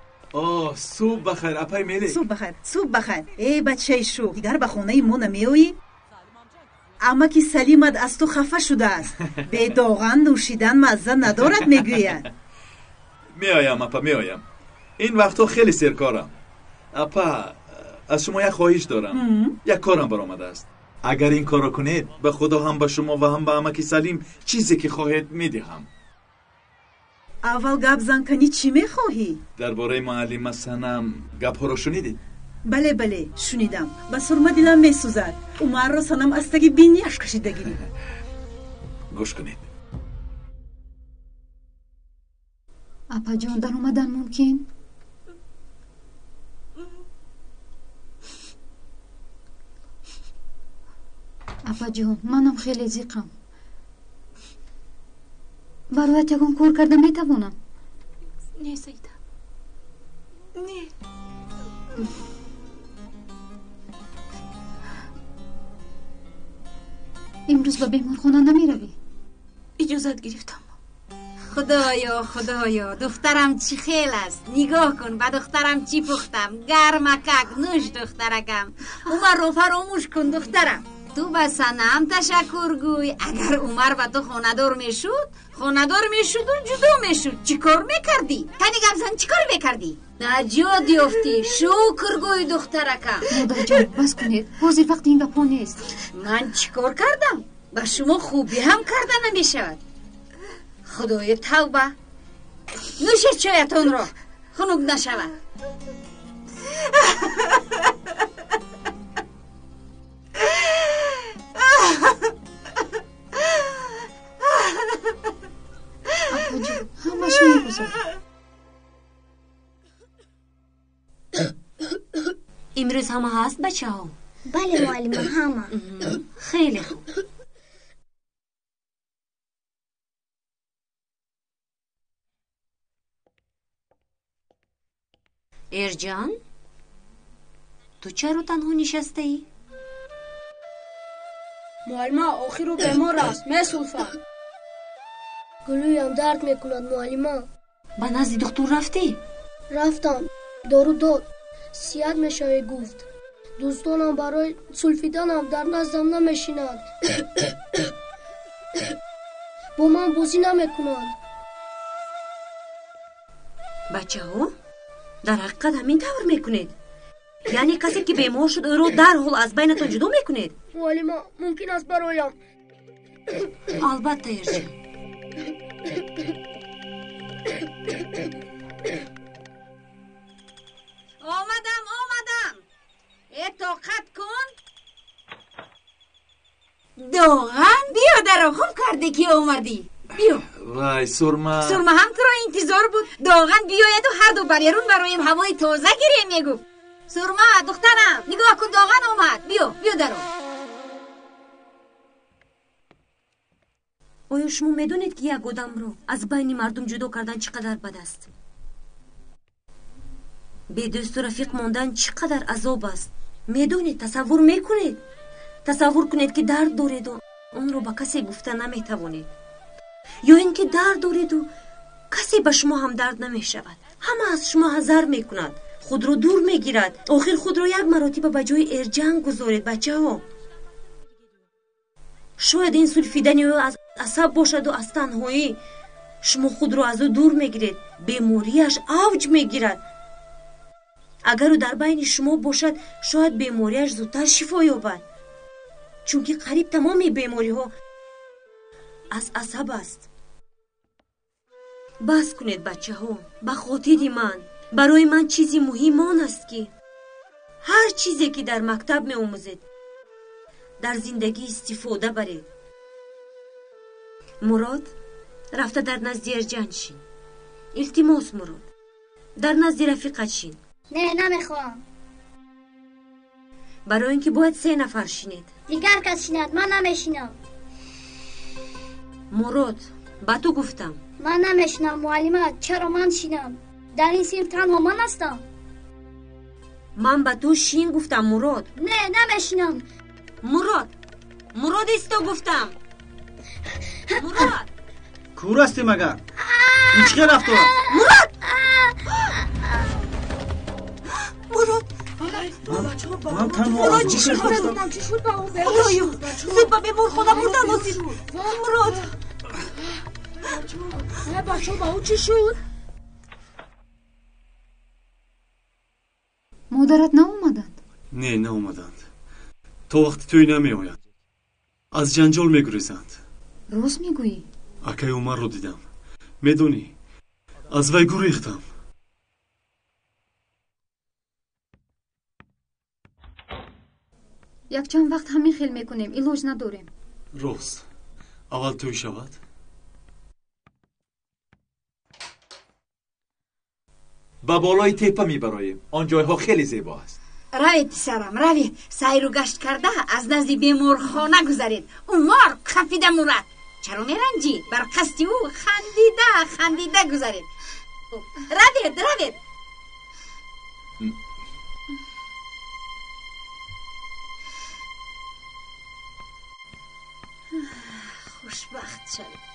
صبح بخیر اپای ملک. صبح بخیر، صبح بخیر. ای بچه شو، دیگر به خانه ما نمیایی؟ اما که سلیمت از تو خفه شده است. به داغن نوشیدن مزه ندارد میگوید. میایم اپا میایم. این وقتا خیلی سرکارم. اپا از شما یک خواهش دارم. یک کارم برآمده است. اگر این کارو کنید به خدا هم به شما و هم به امکی سلیم چیزی که خواهید میدهم. اول گپ زن کنی چی میخواهی؟ درباره معلم سنم گپ ها رو شنیدید؟ بله بله شنیدم. به سرما دلم میسوزد. عمر را سنم استگی بینیش کشیدگی. گوش کنید. اپا جان در اومدن ممکن؟ اپا جان منم خیلی زیقم. برایت یکم کار کرده میتوانم. نه سیده نه. امروز به بیمارخانه نمی روی؟ اجازت گرفتم. خدایا دخترم چی خیل است. نگاه کن به دخترم چی پختم. گرمکک نوش دخترکم. عمر رو فراموش کن دخترم. تو به سنم تشکر گوی. اگر عمر به تو خاندار میشد و جدا میشد چی کار میکردی؟ تنی گمزن چی کار میکردی؟ نجات یافتی. شکر گوی دخترکم. مادر جان بس کنید. حاضر وقت این گپا نیست. من چی کار کردم؟ به شما خوبی هم کرده نمیشود. خدای توبه. نوشید چایتون را خنک نشود. اپا جان همش میگذارم. امروز همه هست بچه ها؟ بله معلم همه. خیلی خوب. ارجان تو چرا تنها نشسته ای؟ معلمه آخر رو بیمار است. میسوفم. گلویم درد میکند معلما. با نزد دکتر رفتی؟ رفتم، دارو داد. سیاد میشوی گفت. دوستانم برای سولفیدانم در نزدم نمیشینند. با من بازی نمیکنند. بچه ها در حقیقت همین طور میکنید؟ یعنی کسی که بیمار شد او رو در حال از بینتون جدا میکنید؟ معلما ممکن است برایم. البته ارجان. آمدم اطاقت کن. دوغن بیا در خوب کردی که اومدی. بیا. وای سرما هم تو را انتظار بود. دوغن بیاید و هر دو بریرون برایم هوای تازه گیریم میگفت. سرما دخترم نگاه کن دوغن اومد. بیا درو. آیا شما میدونید که یک آدم رو از بین مردم جدا کردن چقدر بد است؟ به دوست و رفیق ماندن چقدر عذاب است؟ میدونید؟ تصور میکنید؟ تصور کنید که درد دارید و اون رو با کسی گفته نمیتوانید، یا اینکه درد دارید و کسی به شما هم درد نمیشود. همه از شما حذر میکند، خود رو دور میگیرد، آخر خود رو یک مرتبه به جای ارجنگ گذارید. بچه ها شاید این سولفیدنی از عصب باشد و از تنهایی شما خود رو از او دور میگیرید، بیماریش اوج میگیرد. اگر او در بین شما باشد شاید بیماریش زودتر شفا یابد، چون که قریب تمامی بیماری ها از عصب است. بس کنید بچه ها، به خاطر من، برای من چیزی مهم آن است که هر چیزی که در مکتب می آموزید در زندگی استفاده برید. مراد رفته در نزد ارجن شین. التماس مراد در نزد رفیقت شین. نه نمیخوام. برای اینکه باید 3 نفر شینید. دیگر کس شیند، من نمیشینم. مراد با تو گفتم. من نمیشینم معلمه. چرا من شینم؟ در این صنف تنها من هستم. من با تو شین گفتم مراد. نه نمیشینم. مراد استو گفتم. مراد کور هستی مگر؟ این چه رفت؟ من تنها از چی شد با اون زود با بیمار خودم بردن آسید. مراد بچه با اون چی شد؟ مادرت ناومدند؟ نه ناومدند. تا وقتی توی نمی آیند از جنجال میگریزند. راست میگویی؟ اکای عمر رو دیدم، میدونی از وی گریختم. یک چند وقت همین خیل میکنیم، علاج نداریم. راست اول توی شود. با بالای تپه میبراییم، آن جایها خیلی زیبا است. روید سرم روید، سیر و گشت کرده از نزد بیمارخانه گذارید. عمر خفیده مرد، چرا میرنجی؟ بر قصد او خندیده گذارید. روید خوشبخت شوید.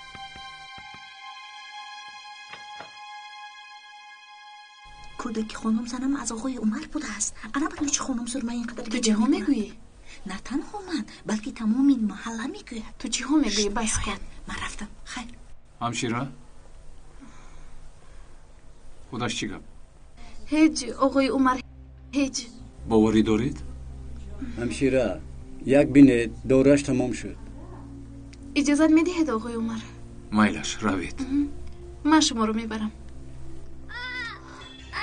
کودک خانم زنم از آقای عمر بوده است. انا بدون چه خانم سرمه اینقدر تو چی ها میگویی؟ نه تنها من بلکه تمام این محله میگوید. تو چی ها میگویی؟ بس کن. من رفتم. خیر همشیره خودش چی گفت؟ هیچ آقای عمر، هیچ. باوری دارید؟ همشیره یک بینید دورش تمام شد. اجازت میدهید آقای عمر؟ مایلش روید. من شما رو میبرم.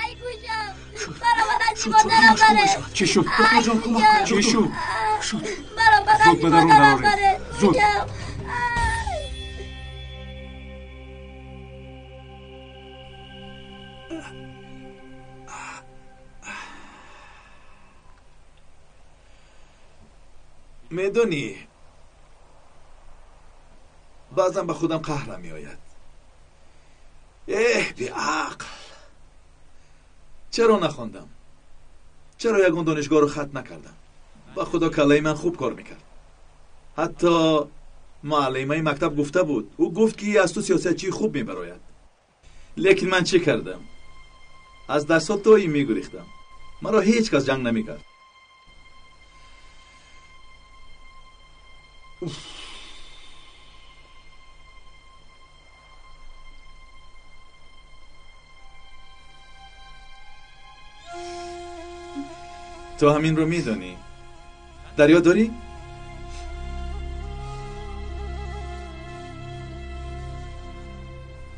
ای گوشم برا بدن مادرم بره. چی شد؟ چی شد؟ برا بدن مادرم بره. زود میدونی بعضا به خودم قهرم میآید. بی عقل، چرا نخوندم؟ چرا یگان دانشگاه رو ختم نکردم؟ با خدا کلای من خوب کار میکرد. حتی معلمای مکتب گفته بود. او گفت که از تو سیاستچی خوب میبراید. لیکن من چی کردم؟ از درسات دایی میگریختم. مرا هیچ کس جنگ نمیکرد. تو همین رو میدونی؟ دریا داری؟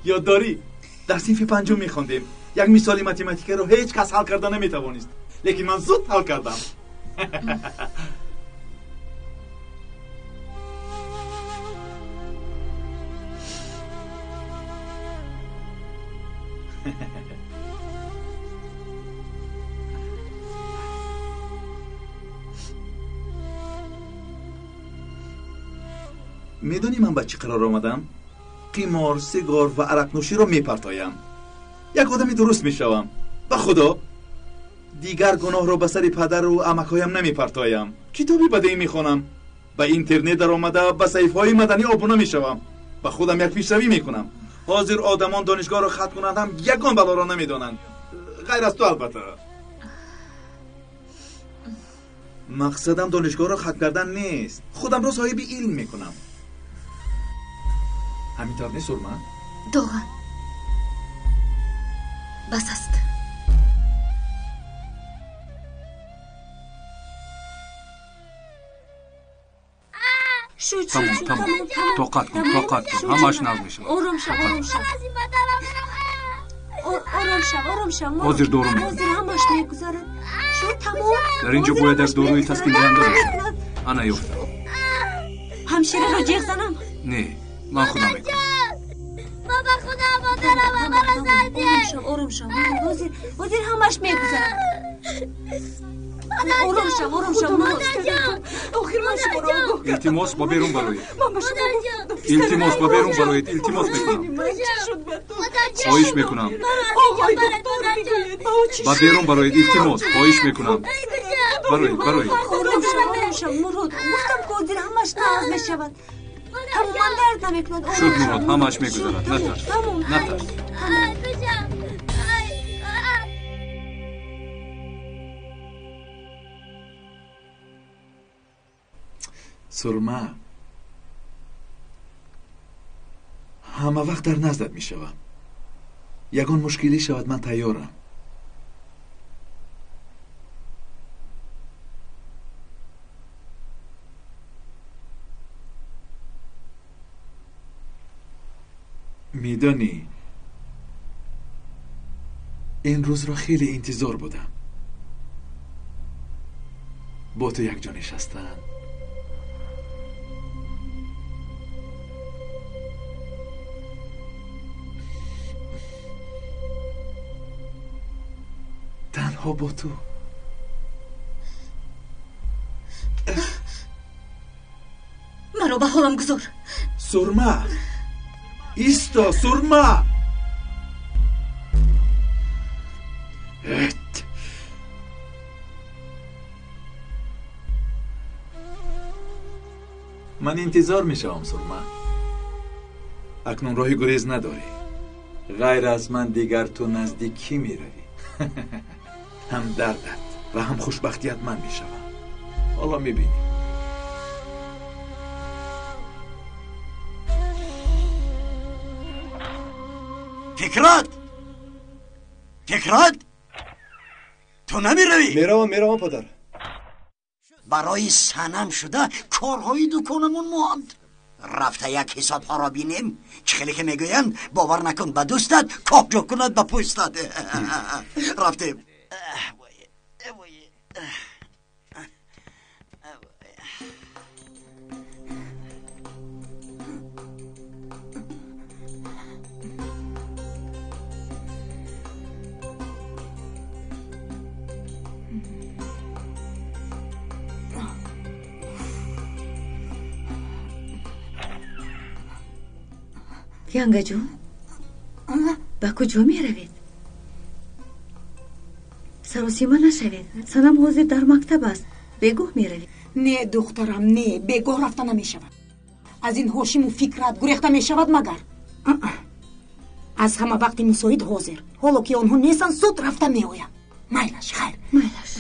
یاد داری؟ در صنف پنجم میخوندیم یک مثالی متماتیک رو هیچ کس حل کرده نمیتوانست، لیکن من زود حل کردم. میدونی من به چی قرار آمدم؟ قمار، سیگار و عرق نوشی رو میپرتایم. یک آدمی درست میشوم. به خدا دیگر گناه رو به سر پدر و عمکایم نمیپرتایم. کتابی بدی میخونم. به اینترنت در آمده به صحیفه‌های مدنی آبونه میشوم. به خودم یک پیشروی میکنم. حاضر آدمان دانشگاه رو ختم کنند هم یگان بلا را نمیدانند، غیر از تو البته. مقصدم دانشگاه رو ختم کردن نیست، خودم رو صاحب علم میکنم. همینطور نیست سرما؟ دوغن بس است. تمام طاقت کن همش ناز میشه. آروم شو حاضر دورو حاضر همش میگذارد. شو تمام در اینجا باید از دوروی تسکین دهنده باشه. انا یفتم همشیره را جیغ زنم؟ نه من خودم میکنم. بابا خدا مادرم مرا زدی. آروم شو حاضر همش میگذارد. آروم شو آخر من شما را گفت. التماس با بیرون بروید. التماس با بیرون بروید. التماس میکنم. خواهش میکنم. با بیرون بروید. التماس خواهش میکنم. بروید. آروم شو مرود. گفتم که همش ناز میشود. تمام من درد نمیکند. شد مرود همش میگذارد. نترس. سرما همه وقت در نزدت می شوم. یگان مشکلی شود من تیارم. میدانی این روز را خیلی انتظار بودم. با تو یک جا نشستن، تنها با تو. مرا به حالم گذار. سرما ایستا سرما. من انتظار میشم سرما. اکنون راهی گریز نداری. غیر از من دیگر تو نزدیکی میروی. هم دردت و هم خوشبختیت من میشوم. حالا میبینی. فکرات تو نمیروی؟ میروم پدر. برای سنم شده کارهای دکانمون ماند. رفته یک حساب ها را بینیم چه خیلی که میگویند باور نکن به دوستت کابجا کند به پوستت. رفتیم. ینگه جون به کجا می روید؟ سر و سیما نشوید. سنم حاضر در مکتب است. بگوه می روید. نه دخترم نه، بگاه رفته نمی شود. از این هوشیم و فکرت گریخته می شود مگر از همه وقتی مساعد حاضر حالا که آنها نیستن زود رفته می آیم مایلش خیر مایلش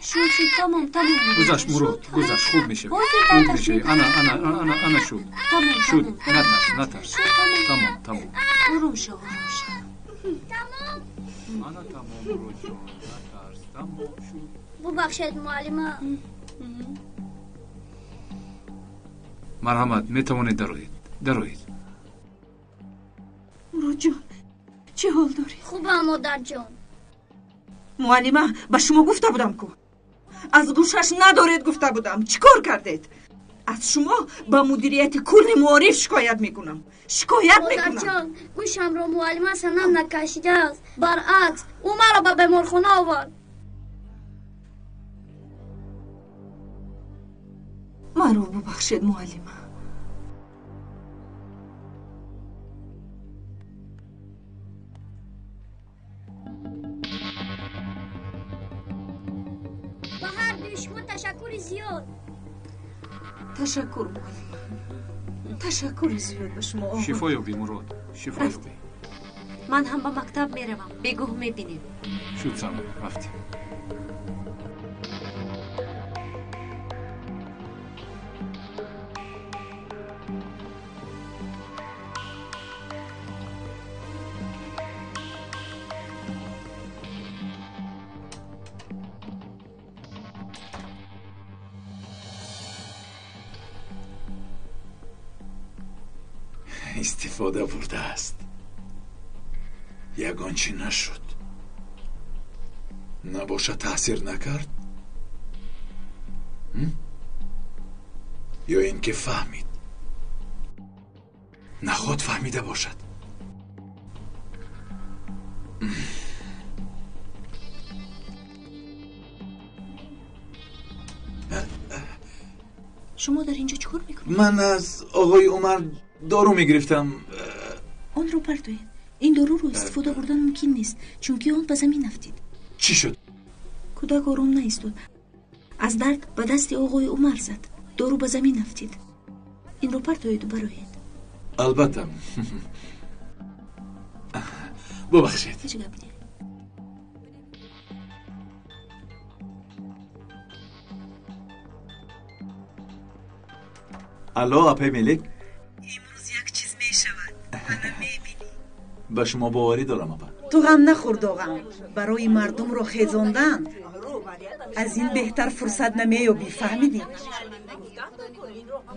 شد تمام گذشت مراد گذشت خوب میشه خوب میشه انا شد نترس تمام آروم شو انا تمام مراد جان نترس تمام شد ببخشید معلمه مرحمت میتوانید دروید مراد جان چه حال داری؟ خوبم مادر جان معلمه به شما گفته بودم که از گوشش ندارید گفته بودم چیکار کردید؟ از شما با مدیریت کل معارف شکایت میکنم مادر جان گوشم رو معلمه سنم نکشیده است برعکس او مرا به بیمارخانه آورد مرا ببخشید معلمه به هر دوی شما تشکر زیاد تشکر معلمه تشکر زیاد به شما شفا یابی مراد شفا یابی من هم به مکتب میروم بگوه میبینیم شد سلام رفتیم استفاده برده است یگان چی نشد نباشه تاثیر نکرد یا اینکه فهمید نخواد فهمیده باشد شما در اینجا چیکار میکنید؟ من از آقای عمر دارو میگرفتم آن رو بردارید این دارو رو استفاده بردن ممکن نیست چون که آن به زمین افتید چی شد؟ کودک آرام نایستاد از درد به دست آقای عمر زد دارو به زمین افتید این رو بردارید و برایید البته ببخشید هیچ گپ نیست الو اپای ملک امروز یک چیز می شود منو میبینی به شما باوری دارم اپا تو غم نخور داغم برای مردم رو خیزاندن از این بهتر فرصت نمیابی فهمیدی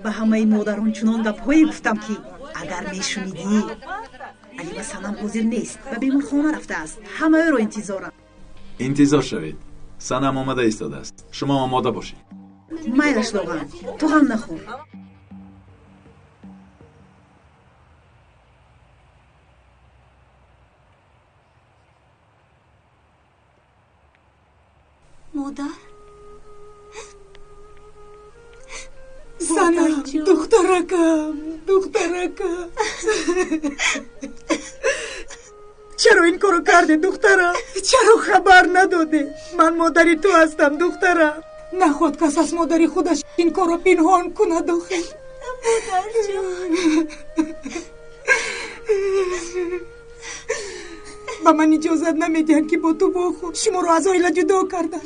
به همه مادران چنان گپ‌هایی گفتم که اگر میشنیدی علی و سنم حاضر نیست و بیمارخانه رفته است همه رو انتظار شوید سنم آمده ایستاده است شما آماده باشید میلش داغم تو غم نخور مادر سنم دخترکم چرا این کارو کرده دخترم؟ چرا خبر نداده؟ من مادری تو هستم دخترم نخواد کس از مادری خودش این کارو پنهان کنه داخل مادر جان با من اجازت نمیدن که با تو با خود شما رو از آیله جدا کردن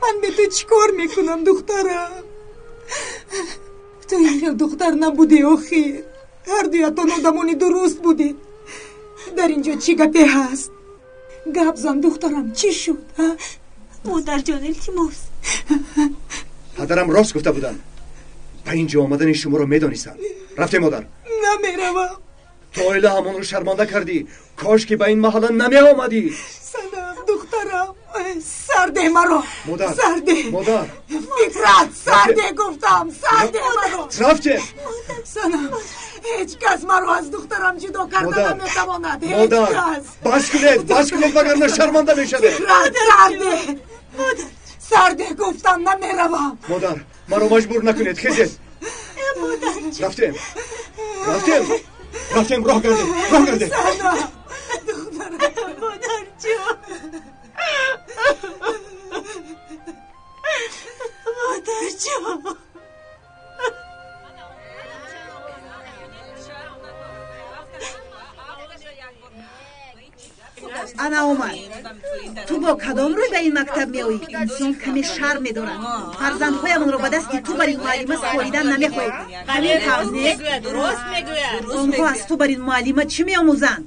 من به تو چیکار میکنم دخترم تو این دختر نبودی آخیر هر دویتان آدمانی درست بودی در اینجا چی گپی هست گپ زن دخترم چی شد مادر جان التماس پدرم راست گفته بودن به اینجا آمدن شما رو میدانستم رفته مادر نمیروم تو آیله همان رو شرمنده کردی کاش که به این محله نمی آمدی سلام دخترم سرده مرا مادر سرده مادر فکرت سرده گفتم سرده مرا رفته سلام هیچ کس مرا از دخترم جدا کردن نمیتواند هیچ مادر کس بس کنید وگرنه شرمنده میشده فکرت سرده گفتم نمیروم مادر مرا مجبور نکنید خیزید رفتیم راه گرده مادر جان تو با کدام روی به این مکتب میایی؟ انسان کمی شرم میدارد. فرزندهایمان رو به دست تو بر این معلمه سپاریدن نمیخواهید. همین طرز نیست؟ آنها از تو بر این معلمه چی میآموزند؟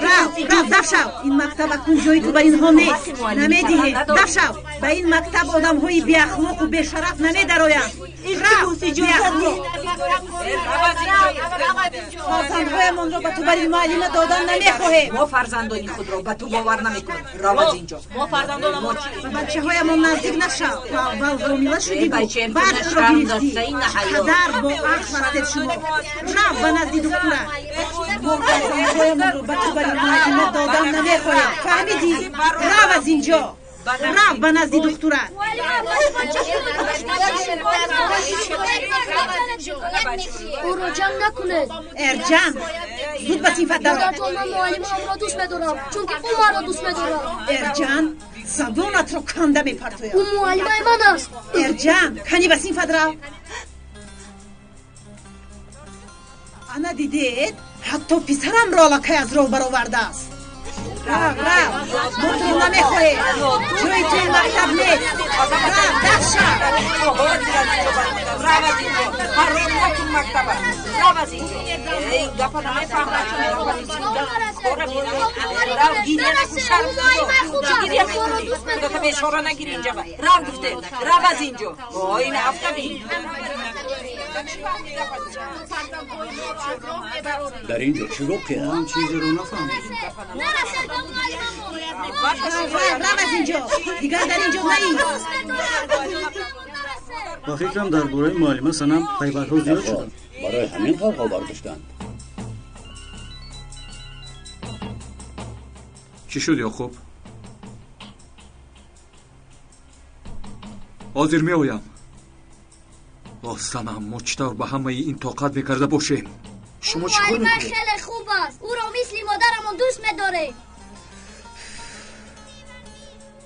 رفت دف شو. این مکتب اکنون جای تو بر اینها نیست. نمیدهی دف شو. به این مکتب آدم های بی اخلاق و بی شرف نمیدرآیند. رفت بی اخلاق. فرزندهایمان رو به تو بر این معلمه دادن نمیخواهیم. ما فرزندان خود را به تو باور نمیکنیم. رو از اینجا. ما فرزندان ما بچه هایمان نزدیک نشو. تو اول حامله شدی بعد رو گرفتی. پدر با عقل هستید شما. رفت به نزدیک دکتره. ما فرزندهایمان رو به تو بر این معلمه دادن نمیخواهیم. فهمیدی؟ رو از اینجا. رفت به نزدیک دکتره. او رو جمع نکنه. ارجم زود به صفت دارم. من معلم هم را دوست میدارم چون که او من را دوست میدارم. ارجم زبانت رو کنده میپرتویم. او معلم من است. ارجم کنی به صفت را. انا دیدید حتی پسرم را لکه از راه برآورده است. رفت ما تو رو نمیخواهیم. جای توی مکتب نیست. رفت دست شد. رفت از اینجا. حرام نکن مکتب است. رفت از اینجا. این گفت نمیفهمد چون رفت گیریه نکن شرم گیریه نکنی. خدا که بیشاره نگیری اینجا با. رفت گفته. رفت از اینجا. این هفته بین. در اینجا چی گفت که هم چیزی رو نفهمید. رفت از اینجا دیگر در اینجا نایی. با فکرم در باره معلمه سنم پیبرها زیاد شدن. برای همین خلقا برداشتند. چی شد یعقوب؟ حاضر می آیم. با سنم مجتر به همه این طاقت میکرده باشیم. شما چی کار میکنید؟ خیلی خوب است. او را مثل مادرمون دوست میداره.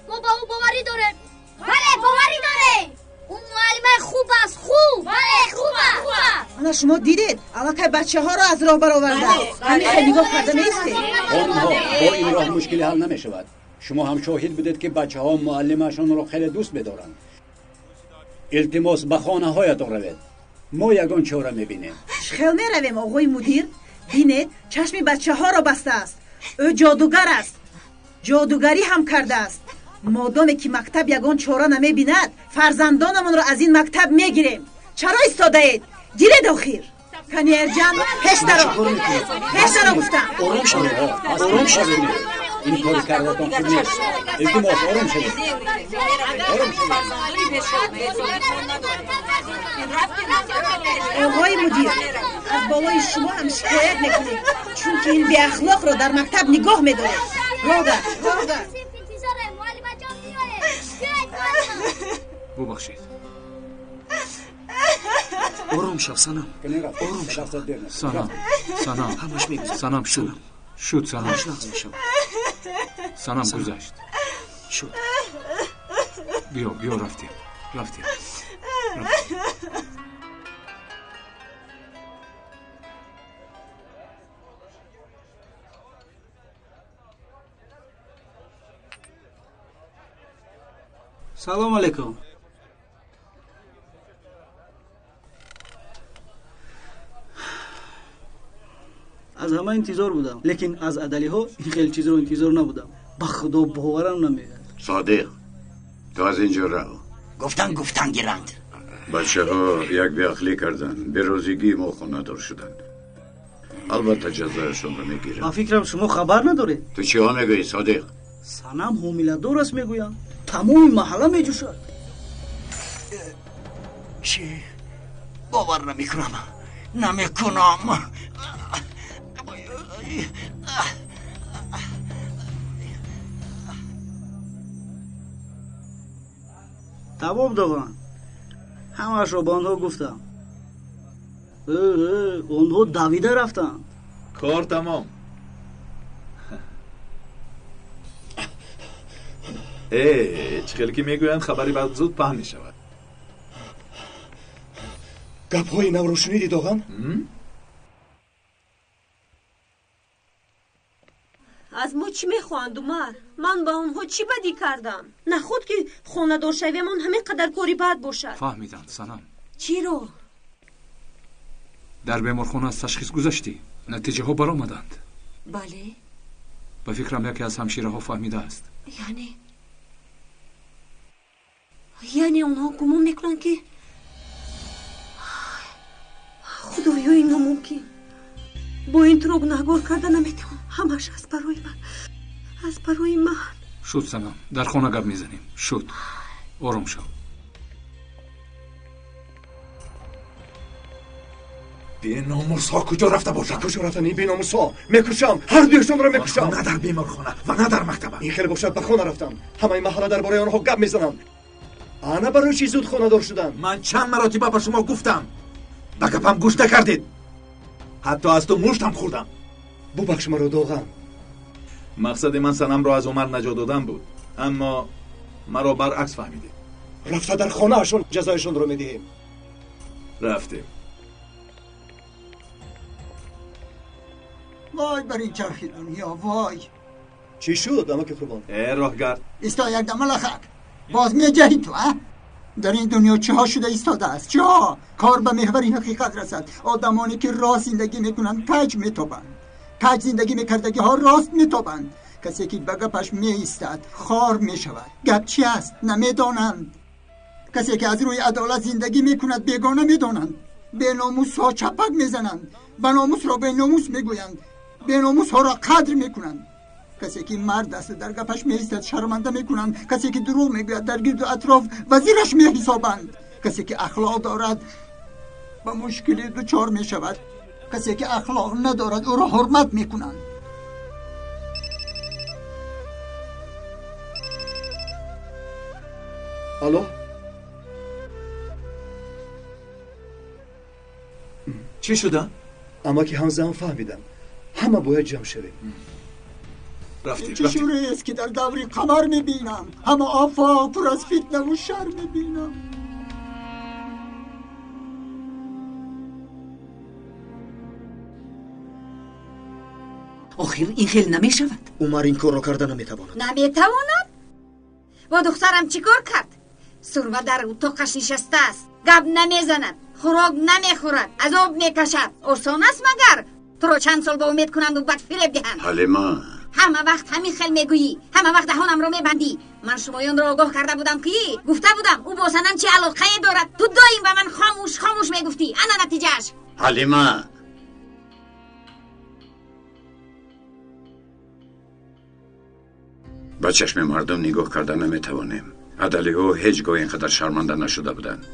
ما با او باوری داره. بله باوری داره. اون معلم خوب است. خوب. بله خوبه. انا شما دیدید الان بچه ها را از راه برآورده. همین خیلی نگاه کرده نیستی. آنها با این راه مشکلی حل نمیشود. شما هم شاهد بودید که بچه ها معلمشان را خیلی دوست بدارند. التماس به خانه هایتان روید. ما یگان چاره میبینیم. خیلی میرویم آقای مدیر. بینید چشم بچه ها را بسته است. او جادوگر است. جادوگری هم کرده است. مادامی که مکتب یگان چاره نمیبیند فرزندانمان را از این مکتب میگیریم. چرا ایستاده اید؟ گیرید آخیر. کنیر جان پیش درو گفتم. آروم شوید. آروم شوید. این کار کردتان خوب نیست. التماس آروم شوید. آروم آقای مدیر از بالای شما هم شکایت میکنیم چون که این بی اخلاق رو در مکتب نگاه میداره. راگه ببخشید. آروم شو سنم. آروم شو. سنم همش میگذره. سنم شد سنم. سنم گذشت. شد. بیا رفتیم. سلام علیکم. از همه انتظار بودم لیکن از عدلی ها این خیلی چیز رو انتظار نبودم. به خدا باورم نمیاد. صادق تو از اینجا رو گفتن گیرند. بچه ها یک بیاخلی کردن. به روزگی ما خونه دار شدن. البته جزایشون رو میگیرن. با فکرم شما خبر نداره. تو چی ها میگویی صادق؟ سنم حامله دار است میگویم. تمام محله میجوشد. چی؟ باور نمیکنم. تمام دوان همش رو به آنها گفتم. آنها دویده رفتن. کار تمام. چخیلی که میگویند خبری بعد زود پهن میشود. گپ های نو رو شنیدید آقا؟ از مو چی میخواند عمر؟ من با اونها چی بدی کردم؟ نه خود که خونه دار شویمون همین قدر کاری بد باشد. فهمیدم سنم. چی رو؟ در بیمارخانه از تشخیص گذاشتی؟ نتیجه ها برآمدند؟ بله. به فکرم یکی از همشیره ها فهمیده است. یعنی اونها گمان میکنن که خدایا این نمومکن با این طور گناهگار کردن نمیتونم. همش از برای من. شد سنم، در خانه گپ میزنیم. شد، آرام شو. بی‌ناموس ها کجا رفته باشد؟ کجا رفتن این بی‌ناموس ها؟ میکشم، هر دویشون را میکشم. نه در بیمارخانه و نه در مکتب. این خیلی باشد به خانه رفتم. همه محله درباره آنها گپ میزنم. انا برای چی زود خانه دار شدن؟ من چند مرتبه به شما گفتم، به گپم گوش نکردید. حتی از تو مشتم خوردم. ببخش مرا داغم. مقصد من سنم را از عمر نجات دادن بود، اما مرا برعکس فهمیدید. رفته در خانه اشون جزایشون رو میدهیم. رفتیم. وای بر این چرخی دنیا وای. چی شد اما که قربان؟ راهگرد استا یک دم لخک باز میجهی تو در این دنیا چه ها شده ایستاده است؟ چه ها؟ کار به محور این حقیقت رسد. آدمانی که راست زندگی میکنند کج میتوبند، کج زندگی میکردگی ها راست میتوبند. کسی که به گپش میایستد خار میشود. گپ چی است نمیدانند. کسی که از روی عدالت زندگی میکند بیگانه میدانند. به ناموس ها چپک میزنند، به ناموس را به ناموس میگویند، به ناموس ها را قدر میکنند. کسی که مرد است در گپش میایستد شرمنده میکنند. کسی که دروغ میگوید در گرد و اطراف وزیرش میحسابند. کسی که اخلاق دارد به مشکلی دچار میشود. کسی که اخلاق ندارد او را حرمت میکنند. الو چی شده؟ اما که همزمان فهمیدم همه باید جمع شویم. رفتیم. چه شوری است که در دوری قمر میبینم. همه آفاق پر از فتنه و شر میبینم. آخر این خیلی نمیشود. عمر این کار را کرده نمیتواند. نمیتواند؟ با دخترم چی کار کرد؟ سرمه در اتاقش نشسته است، گپ نمیزند، خوراک نمیخورد، عذاب میکشد. آسان است مگر تو را چند سال با امید کنند و بعد فریب دهند؟ حلیمه، همه وقت همین خیل میگویی، همه وقت دهانم را میبندی. من شمایان را آگاه کرده بودم که گفته بودم او با سنم چه علاقه دارد. تو دایم به من خاموش میگفتی. انا نتیجهش. حلیمه، با چشم مردم نگاه کردن نمیتوانیم. عدلی ها هیچ گاه اینقدر شرمنده نشده بودن.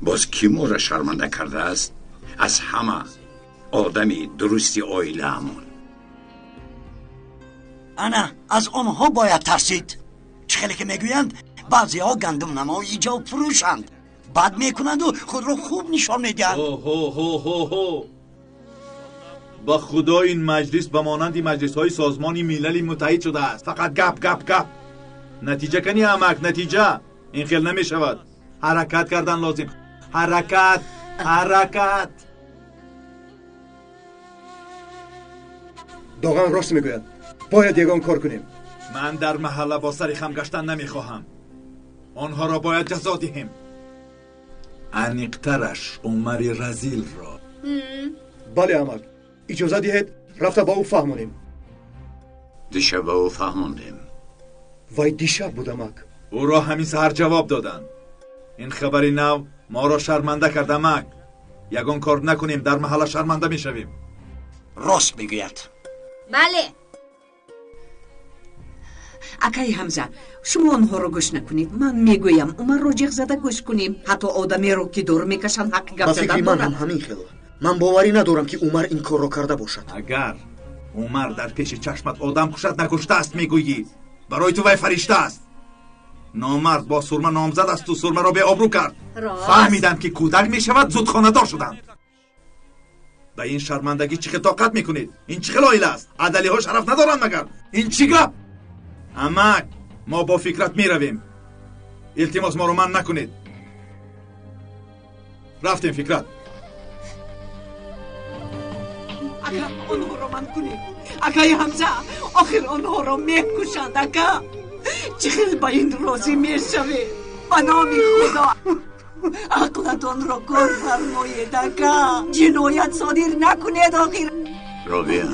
باز کی ما را شرمنده کرده است؟ از همه آدمی درستی عائله همون. انا از آنها باید ترسید. چه خیلی که میگویند بعضی ها گندم نما ایجاب فروشند، بد میکنند و خود را خوب نشان میدهند. با خدا این مجلس به مانند مجلس های سازمان ملل متحد شده است. فقط گپ. نتیجه کنی امک، نتیجه این خیل نمی شود. حرکت کردن لازم. حرکت. داغن راست میگوید. باید یگان کار کنیم. من در محله با سری خم گشتن نمیخواهم. آنها را باید جزا دهیم. انیقترش عمر رزیل را. بله امک، اجازه دهید رفته با او فهمونیم. دیشب با او فهموندیم. وای دیشب بود امک. او را همین سهر جواب دادن. این خبری نو ما را شرمنده کرد امک. یگان کار نکنیم در محله شرمنده میشویم. راست میگوید. بله. اکای حمزه شما آنها رو گوش نکنید. من میگویم عمر رو جیغ زده گوش کنیم. حتی آدمی رو که دور میکشن حق گپ با زدن فکری من هم همین خیلی. من باوری ندارم که عمر این کار رو کرده باشد. اگر عمر در پیش چشمت آدم کشد نکشته است میگویی، برای تو وی فرشته است. نامرد با سرمه نامزد است و سرمه را به آبرو کرد. فهمیدند که کودک میشود زود خانه‌دار شدند. به این شرمندگی چه طاقت میکنید؟ این چه خلایل است؟ عدلی ها شرف ندارند مگر؟ این چی گپ؟ اما ما با فکرت میرویم. التماس ما رو من نکنید. رفتیم فکرت. اگر آنها را من کنیم اگر حمزه آخر آنها را میکشند اگر چخیل با این راضی میشوی به نام خدا عقلتان را کار فرمایید اگر جنایت صادر نکنید آخر رابیه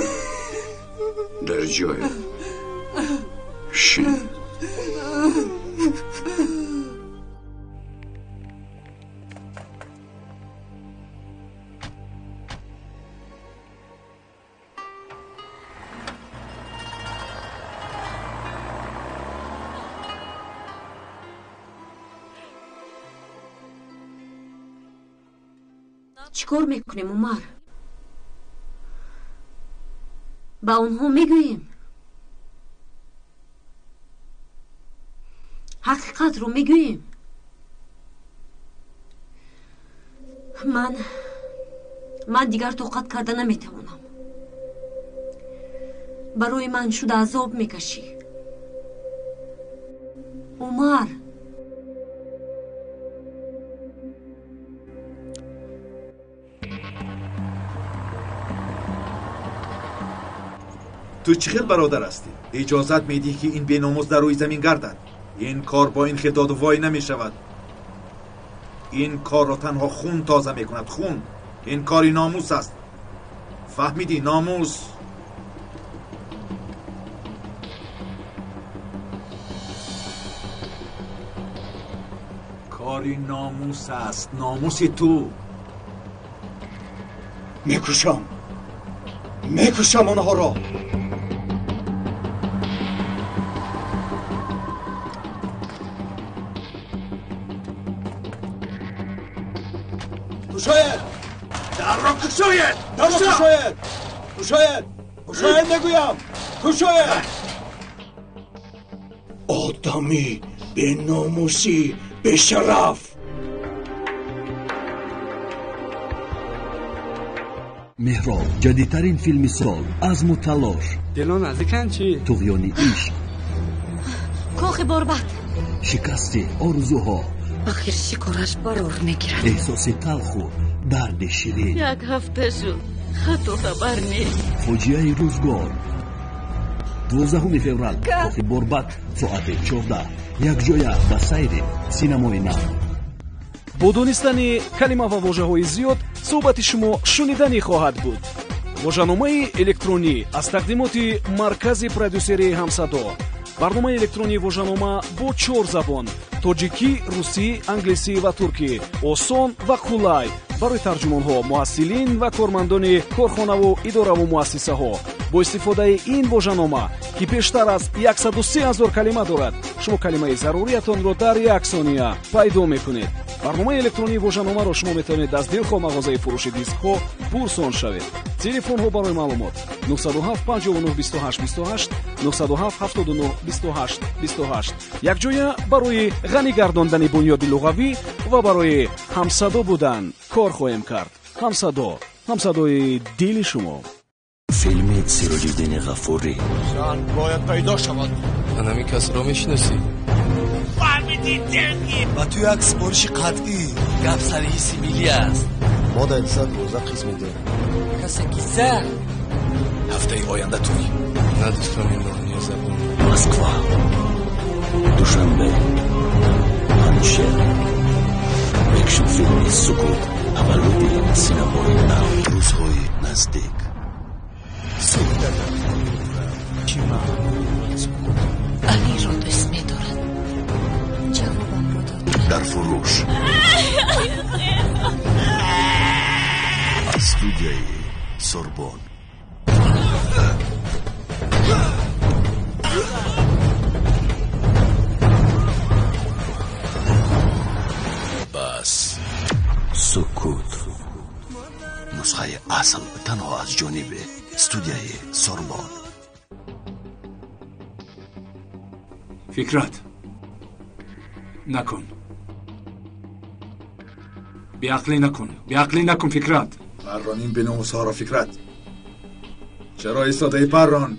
در جای شن چیکار میکنیم عمر؟ با اونها میگوییم حقیقت رو میگوییم. من دیگر طاقت کرده نمیتوانم. برای من شده عذاب میکشی عمر. تو چه خیل برادر هستی؟ اجازت میدی که این بیناموس در روی زمین گردد؟ این کار با این خداد و وای نمی شود. این کار را تنها خون تازه می کند. خون. این کاری ناموس است. فهمیدی؟ ناموس. کاری ناموس است. ناموسی تو. میکشم آنها را. گشاید در را گشاید گشاید نگویم گشاید. آدمی به ناموسی به شرف. مهراب جدیدترین فیلم سال عزم و تلاش. دلو نزدیکن چی؟ طغیان عشق، کاخ بربط، شکست آرزوها، آخر شکارش برار میگیرد، احساس تلخ و درد شیرین. یک هفته شد خط و خبر نیست. فاجعه روزگار 12 فوریه کاخ بربط ساعت 14 یک جویا با سایر سینمای نو. бо донистани калима ва воҷаҳои зиёд суҳбати шумо шуниданӣ хоҳад буд. воҷаномаи электронӣ аз тақдимоти маркази продюсерии ҳамсадо. барномаи электронии воҷанома бо 4 забон: тоҷикӣ, русӣ, англисӣ ва туркӣ. осон ва қулай барои тарҷумонҳо, муҳассилин ва кормандони корхонаву иdoраву муассисаҳо. бо истифодаи ин воҷанома ки бештар аз 130 000 калима дорад, шумо калимаи заруриятонро дар 1 сония пайдо мекунед. барномаи электронии воҷаномаро шумо метавонед аз дилхоҳ мағозаи фурӯши дискҳо пурсон шавед. телефонҳо барои маълумот 907 59 28 28 907 79 28 28. якҷоя барои ғанӣ гардондани бунёди луғавӣ ва барои ҳамсадо будан кор хоҳем кард. ҳамсадои дили шумо. филми сироҷиддини ғафурӣ. زن باید پیدا شود. همین کس را میشناسی؟ فهمیدی دنگی و تو یک سپارش قطعی گپ سری سیبیلی است. ما در 100 روزه قسم میدیم. کسی کیسه هفته آینده توی ندیدم این نانی زبون مسکوا دوشنبه همشه اکشن فیلمی سکوت تولدی سینمای نو. روزهای نزدیک. علی را دوست می‌دارد. جوابم را داد. در فروش استودیوی سوربن. بس سکوت نسخه اصل تنها از جانب استودیوی سوربن. فکرت نکن. بیعقلی نکن فکرت. پران این بیناموس ها را فکرت. چرا ایستاده پران؟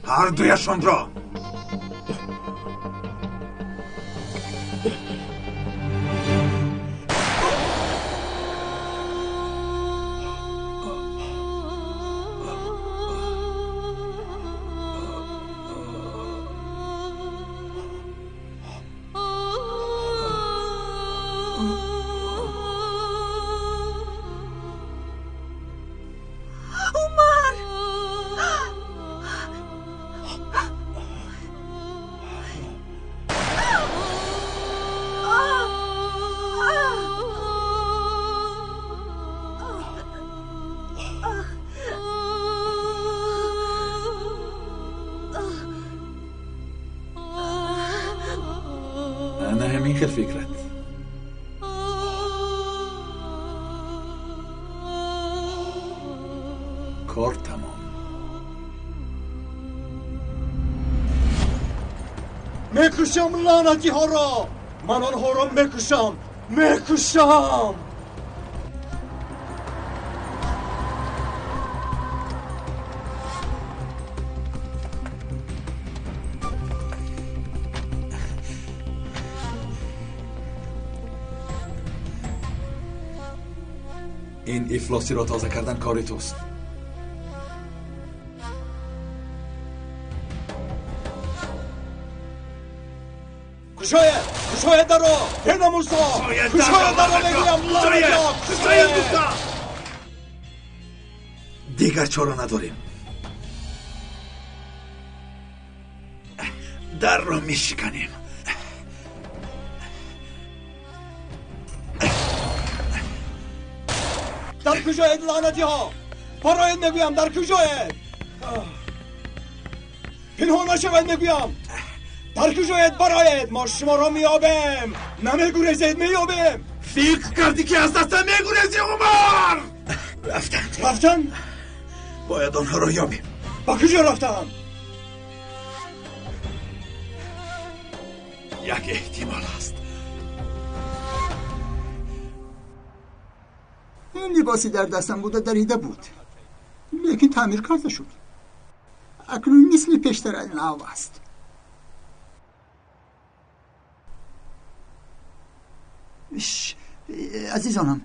هر دویشان را. همین خیل فکرت کار تمام. میکشم لعنتی ها را، من آنها را میکشم. این افلاسی را تازه کردن کار توست. کشاید در را بیناموسا، کشاید در را بگیرم لعنتی. دیگر چاره نداریم. در را میشکنیم. در کجاید لعنتی ها؟ براید میگویم در کجاید؟ پنهان نشوید میگویم. در کجاید براید؟ ما شما را میابیم، نمیگوریزید میابیم. فکر کردی که از دست میگوریزی عمر؟ رفتن؟ باید آنها را یابیم. با کجا رفتن؟ یک احتمال است. این لباسی در دستم بوده دریده بود، لیکن تعمیر کرده شد. اکنون مثل پیشتر نو است. عزیزانم،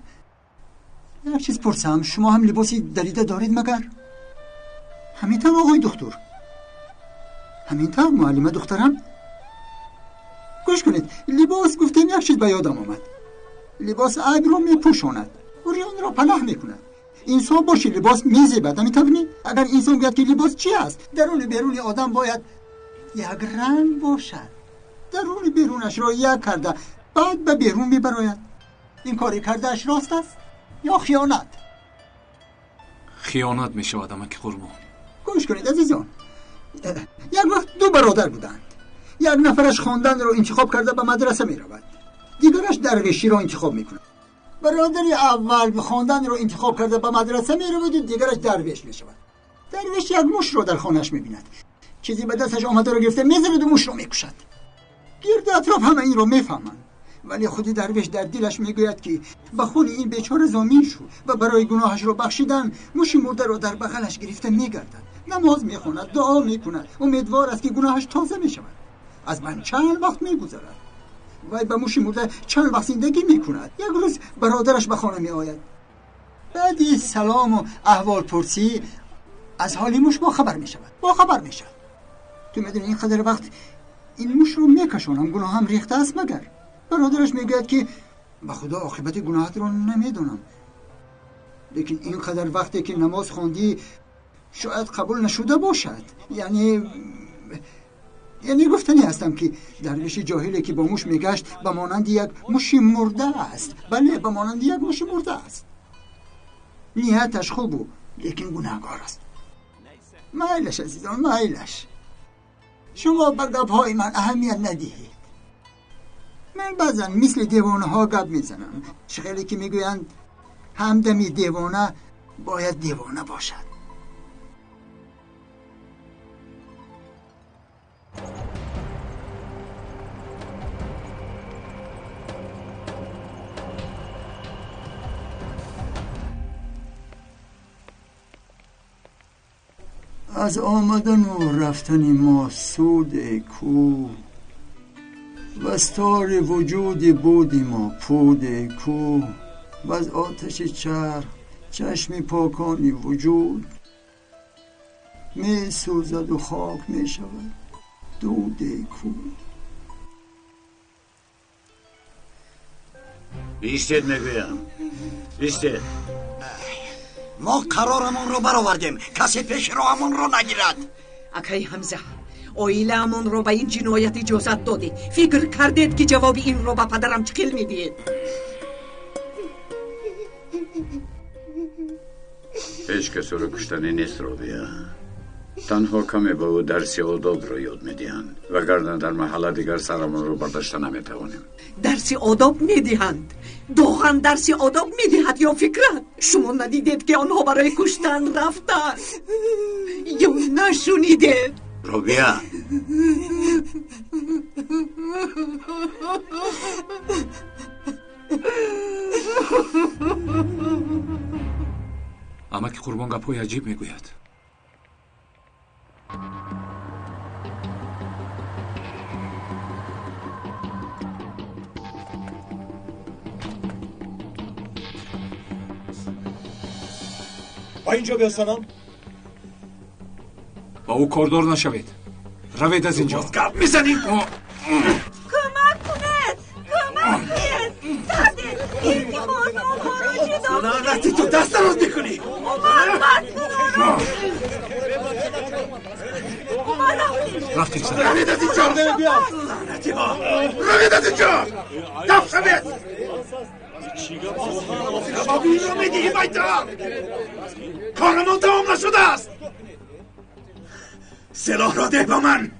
یک چیز پرسم، شما هم لباسی دریده دارید مگر؟ همینطور آقای دکتر؟ همینطور معلم دخترم؟ گوش کنید، لباس گفتیم یک چیز به یادم آمد. لباس عیب رو میپوشاند، اوریان را پناه میکند. انسان باشه لباس میزیبد، میتونی؟ اگر انسان بیاد که لباس چی است؟ درون بیرون آدم باید یک رنگ باشد. درون بیرونش را یک کرده بعد به بیرون میبراید. این کاری کردهش راست است یا خیانت؟ خیانت میشود اما که قربان. گوش کنید عزیزان، یک وقت دو برادر بودند. یک نفرش خواندن رو انتخاب کرده به مدرسه میرود، دیگرش درویشی رو انتخاب میکنه. برادری اول به خواندن رو انتخاب کرده به مدرسه میرود و دیگرش درویش میشود. درویش یک موش رو در خانهش میبیند، چیزی به دستش آمده رو گرفته میزند و موش رو میکشد. گرد اطراف همه این رو میفهمند، ولی خودی درویش در دلش میگوید که به خون این بیچاره زامین شد و برای گناهش رو بخشیدن موش مرده رو در بغلش گرفته میگردد. نماز میخواند، دعا میکند، امیدوار است که گناهش تازه میشود. از من چند وقت میگذرد و به موش مرده چند وقت زندگی میکند. یک روز برادرش به خانه میآید، بعدی سلام و احوال پرسی از حال موش با خبر میشود. تو میدونی این قدر وقت این موش رو میکشونم، گناه هم ریخته است مگر؟ برادرش میگوید که به خدا عاقبت گناهت رو نمیدونم، لیکن این قدر وقتی که نماز خواندی شاید قبول نشده باشد. یعنی گفتنی هستم که درویش جاهلی که با موش میگشت به مانند یک موش مرده است. بله، به مانند یک موش مرده است. نیتش خوبه لیکن گناهگار است. مایلش عزیزان، مایلش. شما به گپ‌های من اهمیت ندهید. من بعضا مثل دیوانه ها گپ میزنم. شغلی که میگویند همدمی دیوانه باید دیوانه باشد. از آمدن و رفتن ما سود کو، وستار وجود بودی ما پود کو، و از آتش چرخ چشم پاکانی وجود می سوزد و خاک می شود دود کو. ایستید میگویم، ایستید. ما قرارمون رو برآوردیم، کسی پیش راهمون رو نگیرد. اکای حمزه، اویلمون رو به این جنایت اجازت دادی. فکر کردید که جواب این رو به پدرم چقیل میدید؟ هیچ کس رو کشتنی نیست رو بیا. تنها کمی به او درس آداب رو یاد میدهند وگرنه در محل دیگر سرمان رو برداشته نمیتوانیم. درس آداب میدهند؟ داغن درس آداب میدهد یا فکرت؟ شما ندیدید که آنها برای کشتن رفتن یا نشونیدید؟ روبیا اما که قربان گپای عجیب میگوید. با اینجا بیاستنم با او کاردار نشوید. روید از اینجا. گپ میزنید. کمک کنید. کمک کنید. سردید. این خانم خروجی دارد. لعنتی تو دست دراز میکنی. رفتید سر. روید از اینجا. لعنتی ها. روید از اینجا. دف شوید. جوابی رو میدهی بایتا. کارمان تمام نشده است. سلاح را ده با من.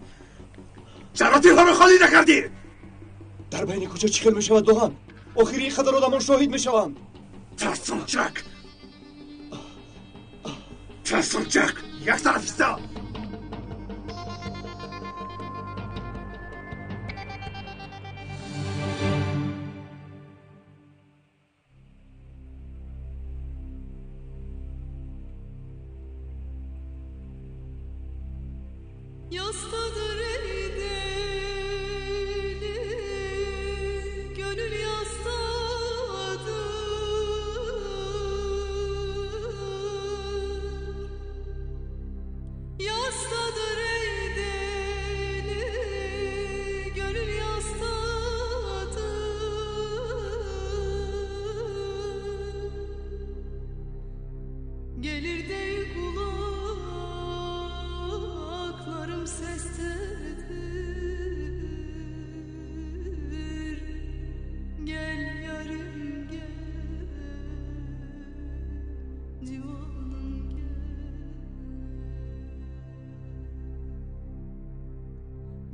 چراتی ها رو خالی نکردی. در بین کوچه چیکار میشود دوغان؟ آخری این خطر آدمان شاهد میشوند. ترسونچک ترسونچک یک طرف ایستا.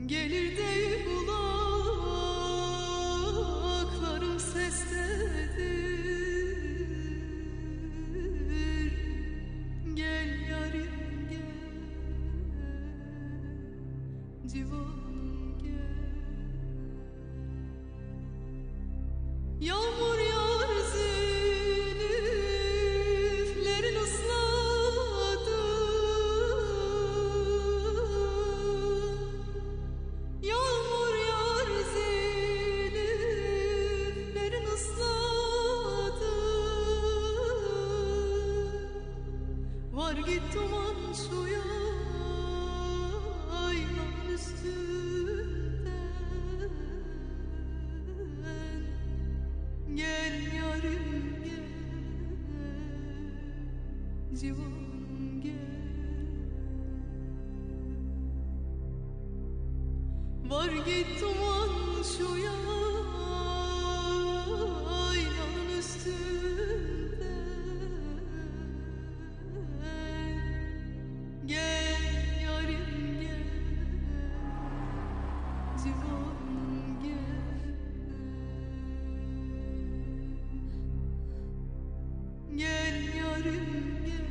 Gelir de kulaklarım sestedir. Gel yarim gel, civanım gel. Yağmur yağar zülüflerin ısladı. Yağmur yağar zülüflerin ısladı. Var git duman suya aynan üstünden. Gel yarim gel, civanım gel. Var git duman şu aynanın üstünden. Gel yarim gel, civanım gel. Gel yarim gel,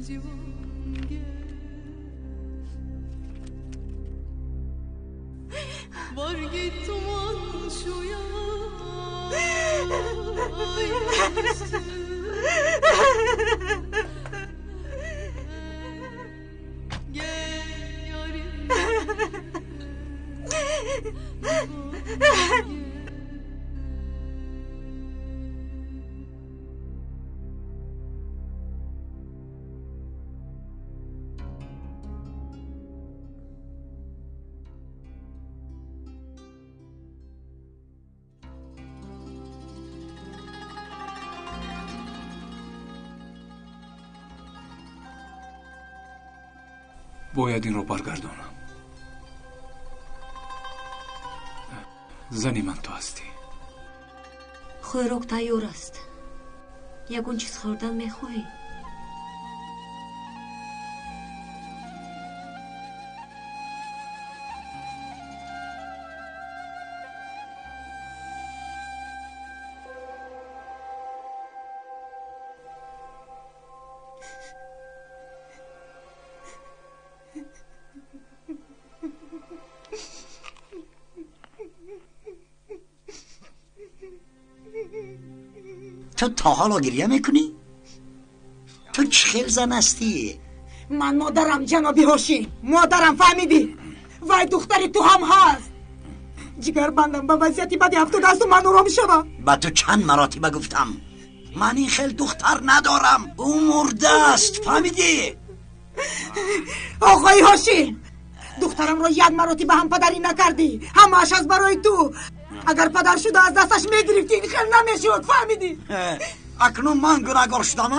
civanım gel. Var git duman şu aynanın üstünden. Gel yarim gel. باید این رو برگردانم. زنی من تو هستی. خوراک تیار است. یگون چیز خوردن میخواهی؟ تو تا حالا گریه میکنی؟ تو چه خیل زن هستی؟ من مادرم جنابی هاشی، مادرم فهمیدی؟ وای دختری تو هم هست. جگر بندم به وضعیتی بدی 70 است و من رو میشم. با تو چند مراتبه گفتم من این خیل دختر ندارم، او مرده است، فهمیدی؟ آقای هاشی، دخترم رو یک مراتبه هم پدری نکردی، همه‌اش از برای تو. اگر پدر شده از دستش میگرفتی این خیل نمیشد، فهمیدی؟ اکنون من گناهگار شدم؟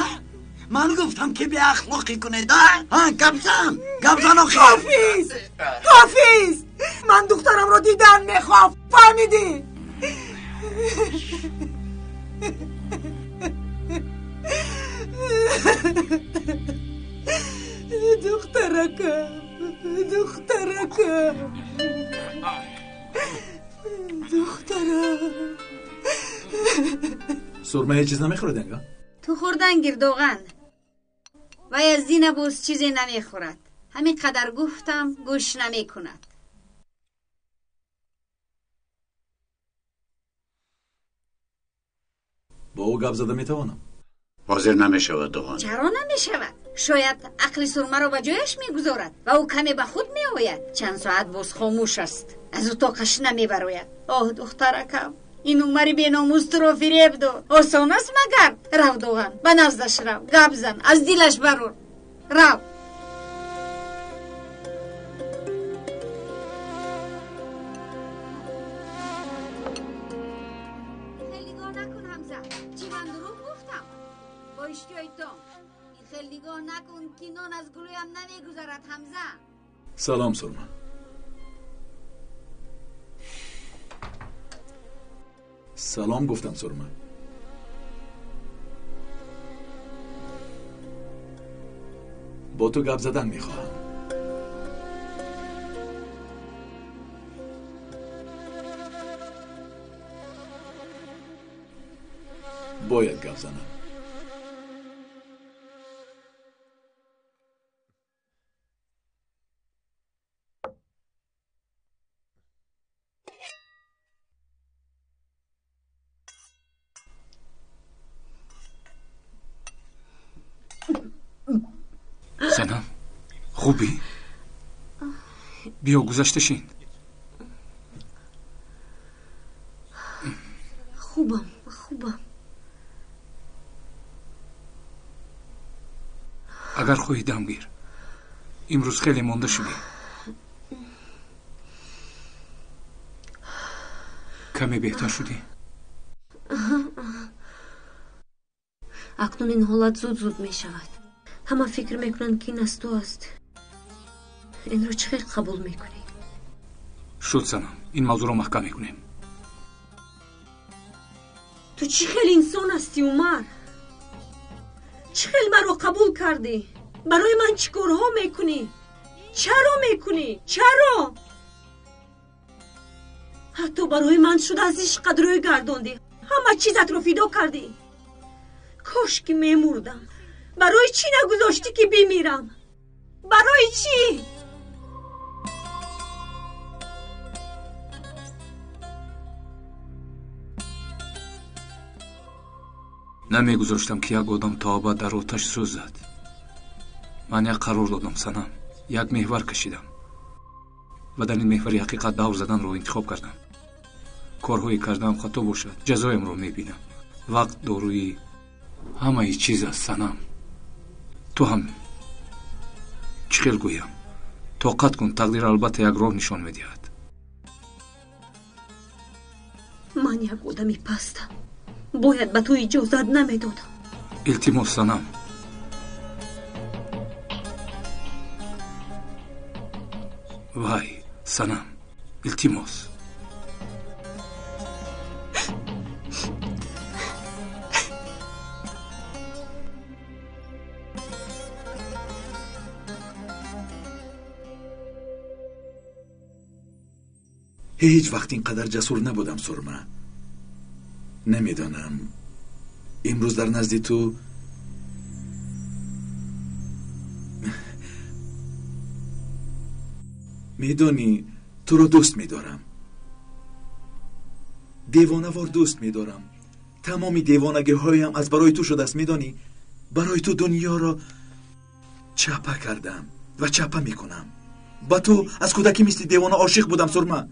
من گفتم که به اخلاقی کنه ده؟ گبزن آخی. حافظ من دخترم رو دیدن میخوام، فهمیدی؟ دخترکم دخترم. سرمه هیچ چیز نمیخورد انگار؟ تو خوردن گردوغن و از دین بوز چیزی نمیخورد. همین قدر گفتم گوش نمیکند. با او گپ زده میتوانم؟ حاضر نمیشود دوغان. چرا نمیشود؟ شاید عقل سرمه رو به جایش میگذارد و او کمی به خود میآید. چند ساعت باز خاموش است، از او طاقش نمیبراید. آه دخترکم، این عمری بی ناموس تو رو فریب داد. آسان است مگر؟ رو دوغن، به نزدش رو، گپ زن، از دیلش برور. رو. خیلی نگاه نکن حمزه، چی من دروغ گفتم؟ با اشتیای تو این خیلی نگاه نکن که نان از گلویم نمیگذارد حمزه. سلام سرمه. سلام گفتم سرمه. با تو گپ زدن میخواهم. باید گپ زنم. سنم خوبی؟ بیا گذشته شین. خوبم. اگر خواهی دم گیر. امروز خیلی مانده شدی. کمی بهتر شدی؟ اکنون این حالت زود می شود. همه فکر میکنن که این از تو است. این رو چه قبول میکنی؟ شد سنم، این موضوع رو محکم میکنیم. تو چه خیلی انسان هستی عمر؟ چه خیلی من رو قبول کردی؟ برای من چی کارها میکنی؟ چرا میکنی؟ چرا؟ حتی برای من شد از عشق روی گرداندی، همه چیزت رو فدا کردی. کاش که میمردم. برای چی نگذاشتی که بمیرم؟ برای چی؟ نمیگذاشتم که یک آدم تا ابد در آتش سوز زد. من یک قرار دادم سنم، یک محور کشیدم و در این محور حقیقت دور زدن رو انتخاب کردم. کارهایی کردم خطا باشد، جزایم رو میبینم. وقت دارویی همه چیز است سنم. تو هم چخیل گویم، طاقت کن، تقدیر البته یک راه نشان میدهد. من یک آدمی پستم، باید به تو اجازت نمیدادم. التماس سنم، وای سنم، التماس. هیچ وقت اینقدر جسور نبودم سرمه. نمیدانم امروز در نزد تو میدانی تو رو دوست میدارم، دیوانه‌وار دوست میدارم. تمامی دیوانگی هایم از برای تو شده است. میدانی برای تو دنیا را چپه کردم و چپه میکنم. با تو از کودکی مثل دیوانه عاشق بودم سرما.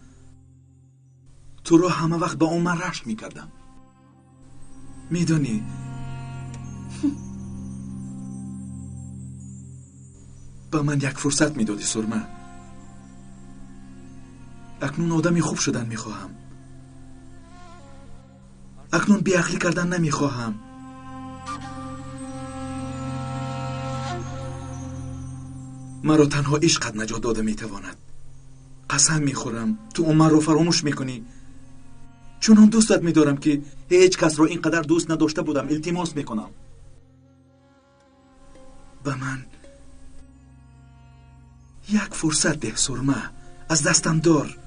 تو را همه وقت با اون من رشک میکردم. میدانی با من یک فرصت میدادی سرما. اکنون آدمی خوب شدن میخواهم. اکنون بیعقلی کردن نمیخواهم. مرا تنها عشقت نجات داده میتواند. قسم میخورم تو عمر رو فراموش میکنی. چون دوستت میدارم که هیچ کس رو اینقدر دوست نداشته بودم. التماس میکنم به من یک فرصت ده سرما. از دستم دار.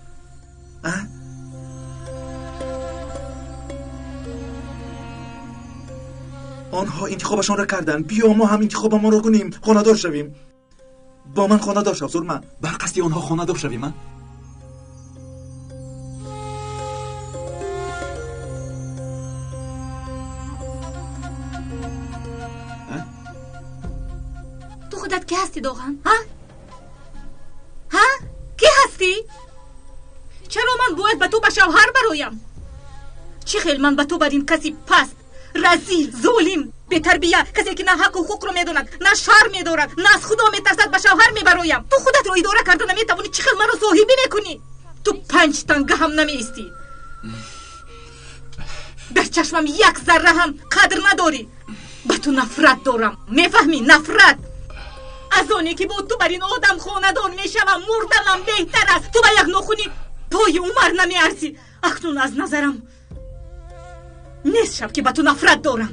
آنها انتخابشان را کردن. بیا ما هم انتخاب ما را کنیم. خانه‌دار شویم. با من خانه‌دار شو سرما. بر قصد آنها خانه‌دار شویم. تو خودت کی هستی واقعا؟ ها؟ کی هستی؟ چرا من باید به تو به شوهر برایم؟ چی خیل من به تو بریم کسی پست، رزیل، ظالم، بی تربیه، کسی که نه حق و حقوق رو میدوند، نه شر میدارد، نه از خدا میترسد به شوهر میبرایم. تو خودت رو اداره کرده نمیتوانی، چی خیل من رو صاحبی میکنی؟ تو 5 تنگه هم نمیستی. در چشمم یک ذره هم قدر نداری. به تو نفرت دارم. میفهمی؟ نفرت. از آنی که بود تو بر این آدم خاندار میشوم. مردنم بهتر است. تو به یک ناخونی پای عمر نمیارزی. اکنون از نظرم نیست شب که به تو نفرت دارم.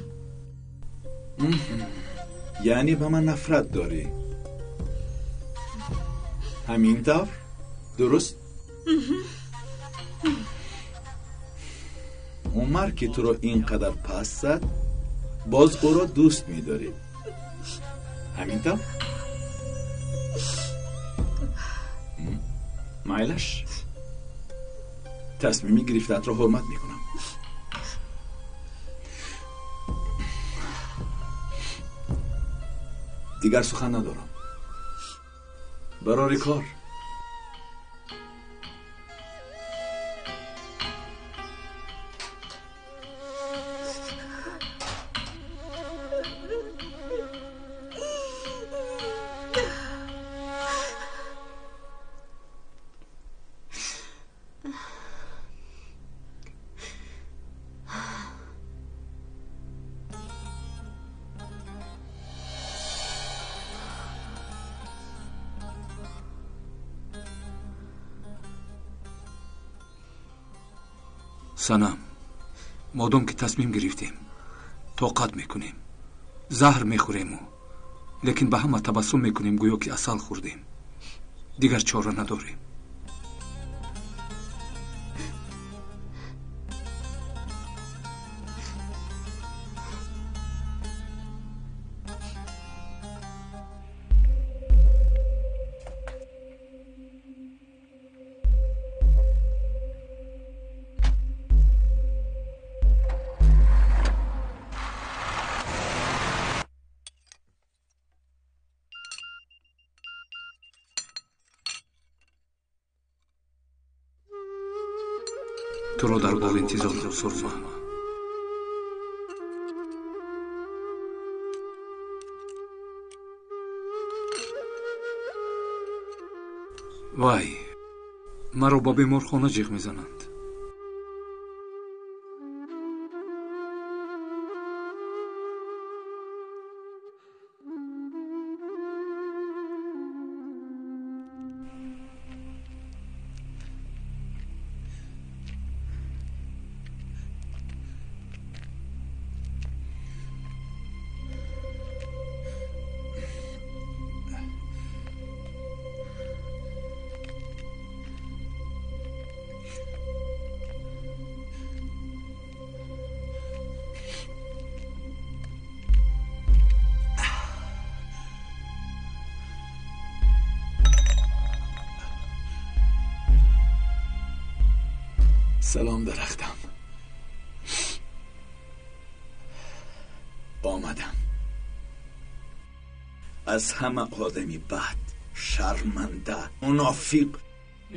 یعنی به من نفرت داری؟ همین طور؟ درست؟ عمر که تو رو اینقدر پس زد باز او را دوست می‌داری. همین طور؟ مایلش تصمیمی گرفتت را حرمت میکنم. دیگر سخن ندارم. برای کار. سنم مادام که تصمیم گرفتیم طاقت میکنیم، زهر میخوریم لیکن به همه تبسم میکنیم گویا که عسل خوردیم. دیگر چاره نداریم. تو رو در باغ انتظار دارم سرما. وای، مرا با بیمارخانه جیغ میزنند. سلام درختم. از همه آدمی بد، شرمنده، منافق،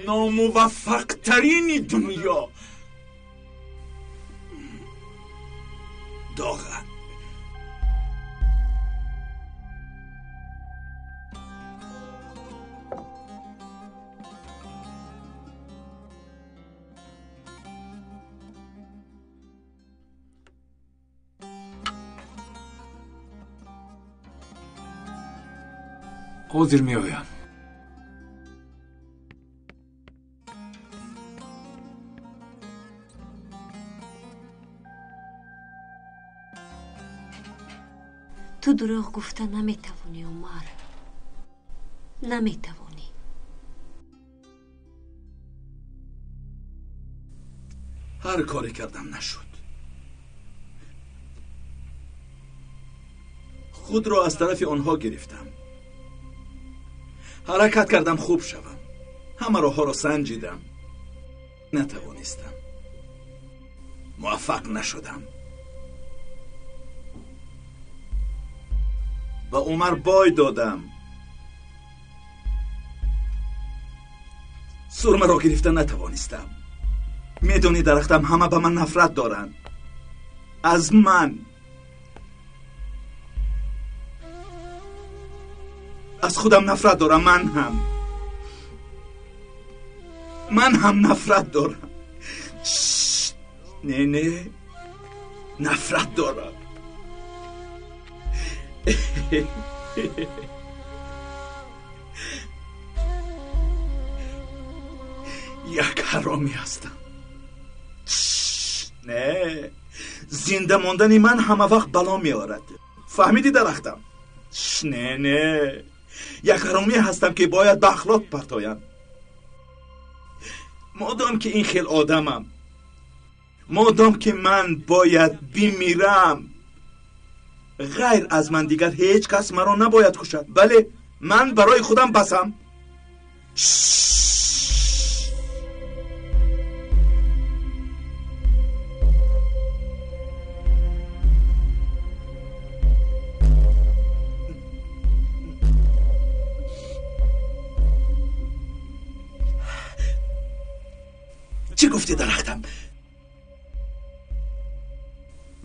ناموفق ترین دنیا داغن. حاضر میآیم. تو دروغ گفته نمیتوانی عمر، نمیتوانی. هر کاری کردم نشد. خود را از طرف آنها گرفتم. حرکت کردم خوب شوم. همه راهها را سنجیدم. نتوانستم. موفق نشدم. و عمر بای دادم. سرمه را گرفتن نتوانستم. میدونی درختم همه به من نفرت دارن. از من. از خودم نفرت دارم. من هم نفرت دارم. نه نفرت دارم. یک حرامی هستم. نه، زنده ماندن من همه وقت بلا می آورد. فهمیدی درختم؟ نه، یک حرامی هستم که باید به اخلاق پرتایم. مادام که این خیل آدمم، مادام که من باید بمیرم، غیر از من دیگر هیچ کس مرا نباید کشد. بله، من برای خودم بسم. چی گفتی درختم؟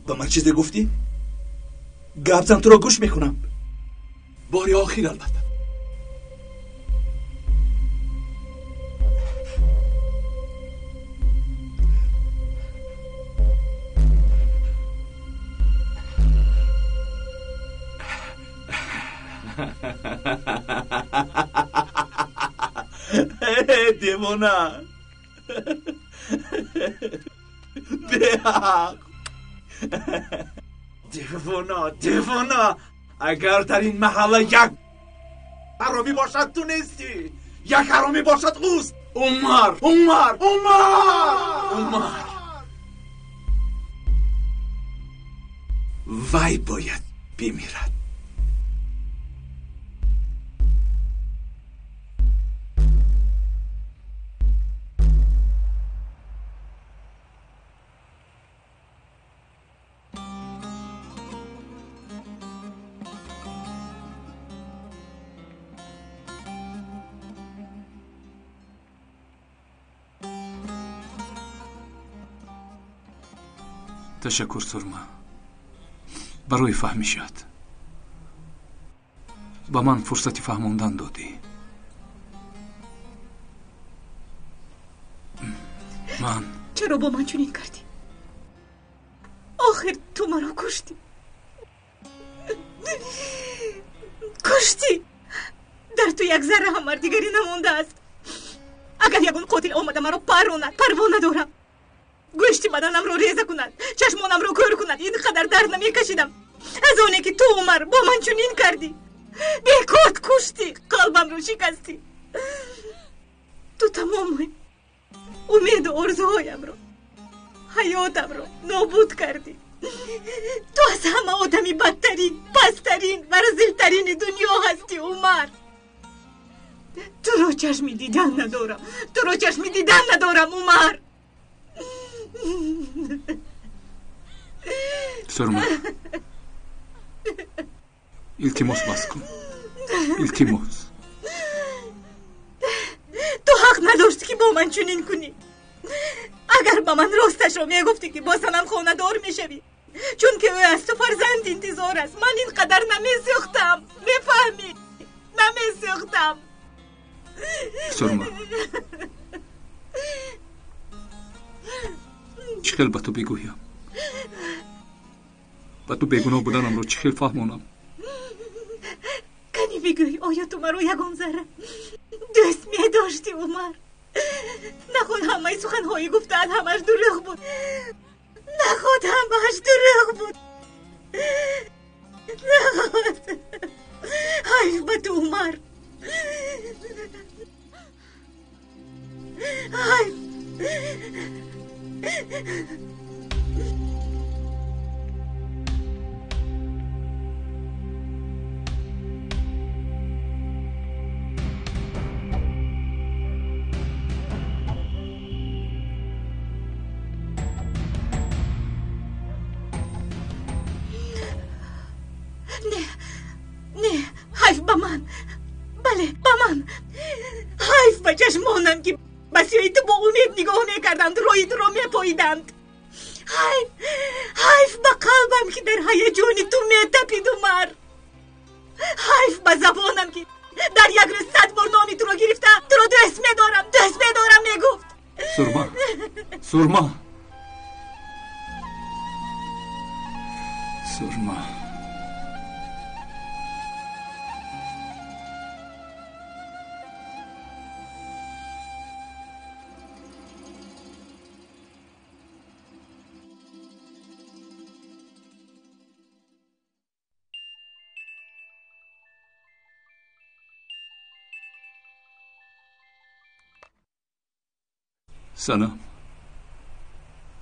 با من چیزی گفتی؟ گفتم تو را گوش میکنم. باری آخیر البته. دیوانه بیاق دیوانه اگر در این محله یک حرامی باشد تو نیستی. یک حرامی باشد اوست. عمر وی باید بمیرد. تشکر سرما برای فهمیشت. با من فرصتی فهموندن دادی. من چرا با من چنین کردی؟ آخر تو مرا کشتی. در تو یک ذره هم دیگری نمونده است. اگر یکون قاتل آمده مرا پروانه دارم. گوشتی بدنم رو ریزه کند، چشمانم رو کور کند. این قدر درد نمی کشیدم از آنه که تو عمر با من چنین کردی. بیکات کشتی، قلبم رو شکستی. تو تمام امید و آرزوهایم رو، حیاتم رو نابود کردی. تو از همه آدمی بدترین، پسترین و رزلترین دنیا هستی عمر. تو رو چشمی دیدن ندارم عمر. سرما التماس بس کن. التماس تو حق نداشتی که با من چنین کنی. اگر با من راستش رو میگفتی که با سنم خانه دار میشوی، چون که او از تو فرزند انتظار است. من اینقدر نمیسوختم، میفهمی؟ نمیسوختم. سرما چی خیل با تو بگویم؟ با تو بیگناه بودنم رو چی خیل فهمونم؟ کنی بگوی آیا تو مرا یگان ذره دوست می داشتی عمر؟ نخود همه سخنهایی گفتن همش دروغ بود. نخود همش دروغ بود. نخود حیف به تو عمر. حیف. نه حیف به من. بله به من. حیف به چشمانم که بسیاری تو با امید نگاه میکردند، روی تو رو میپاییدند. حیف به قلبم که در هیجان تو میتپید عمر. حیف به زبانم که در یک روز 100 بار نامی تو رو گرفته تو رو دوست میدارم میگفت. سرما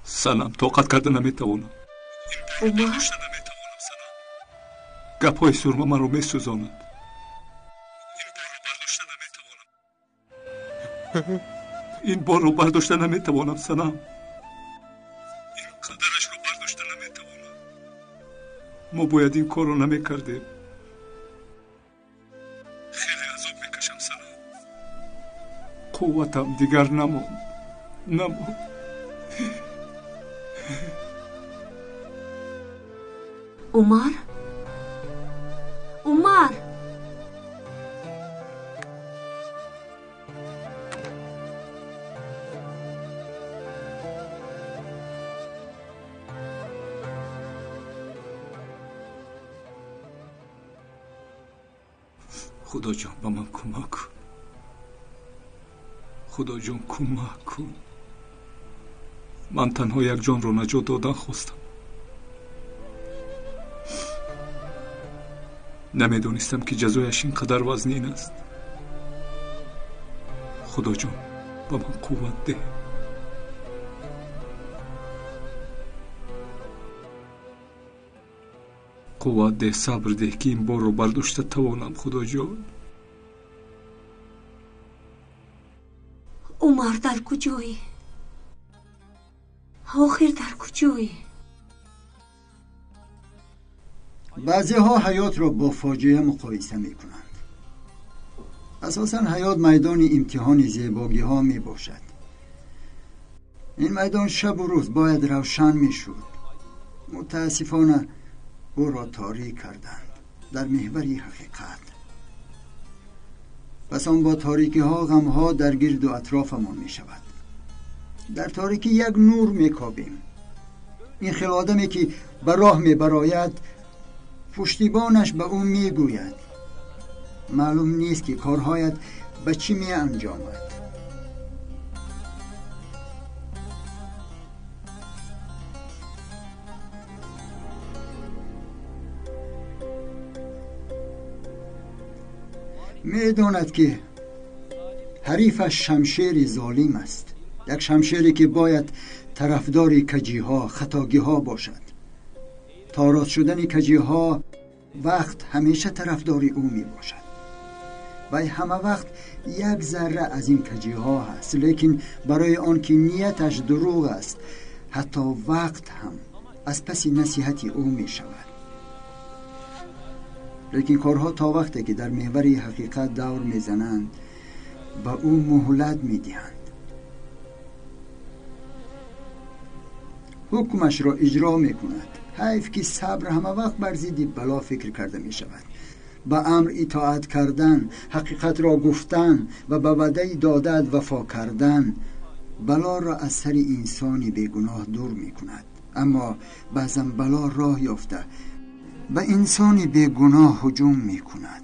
سنم طاقت کرده نمیتوانم. عمر گپهای سرما من رو میسوزاند. این بار رو برداشته نمیتوانم سنم. این قدرش رو برداشته نمیتوانم. ما باید این کار رو نمیکردیم. خیلی عذاب میکشم سنم. قوتم دیگر نموند. عمر خدا جان با من کمک کن. خدا جان کمک کن. من تنها یک جان رو نجات دادن خواستم. نمیدونستم که جزایش اینقدر وزنین است. خدا جان با من قوت ده. قوت ده، صبر ده که این بار رو برداشته توانم. خدا جان. عمر در کجایی؟ آخر در کجایی؟ بعضی ها حیات را با فاجعه مقایسه می کنند. اساساً حیات میدان امتحان زیبایی ها می باشد. این میدان شب و روز باید روشن می شد. متاسفانه او را تاریک کردند در محوری حقیقت. پس آن با تاریکی ها غم ها در گرد و اطرافمان می شود. در تاریکی یک نور می کابیم. این خیل آدمی که به راه می براید پشتیبانش به او می گوید معلوم نیست که کارهایت به چی می انجامد. می داند که حریفش شمشیر ظالم است. یک شمشیری که باید طرفدار کجیها، خطاگیها باشد. تاراز شدن کجیها وقت همیشه طرفدار او می باشد. و همه وقت یک ذره از این کجیها هست، لیکن برای آن که نیتش دروغ است حتی وقت هم از پس نصیحت او می شود. لیکن کارها تا وقتی که در محور حقیقت دور میزنند به او مهلت میدهند، حکمش را اجرا میکند. حیف که صبر همه وقت بر ضد بلا فکر کرده می شود. به امر اطاعت کردن، حقیقت را گفتن و به وعده دادن وفا کردن بلا را از سر انسانی بیگناه دور می کند. اما بعضا بلا راه یافته به انسانی بیگناه هجوم می کند.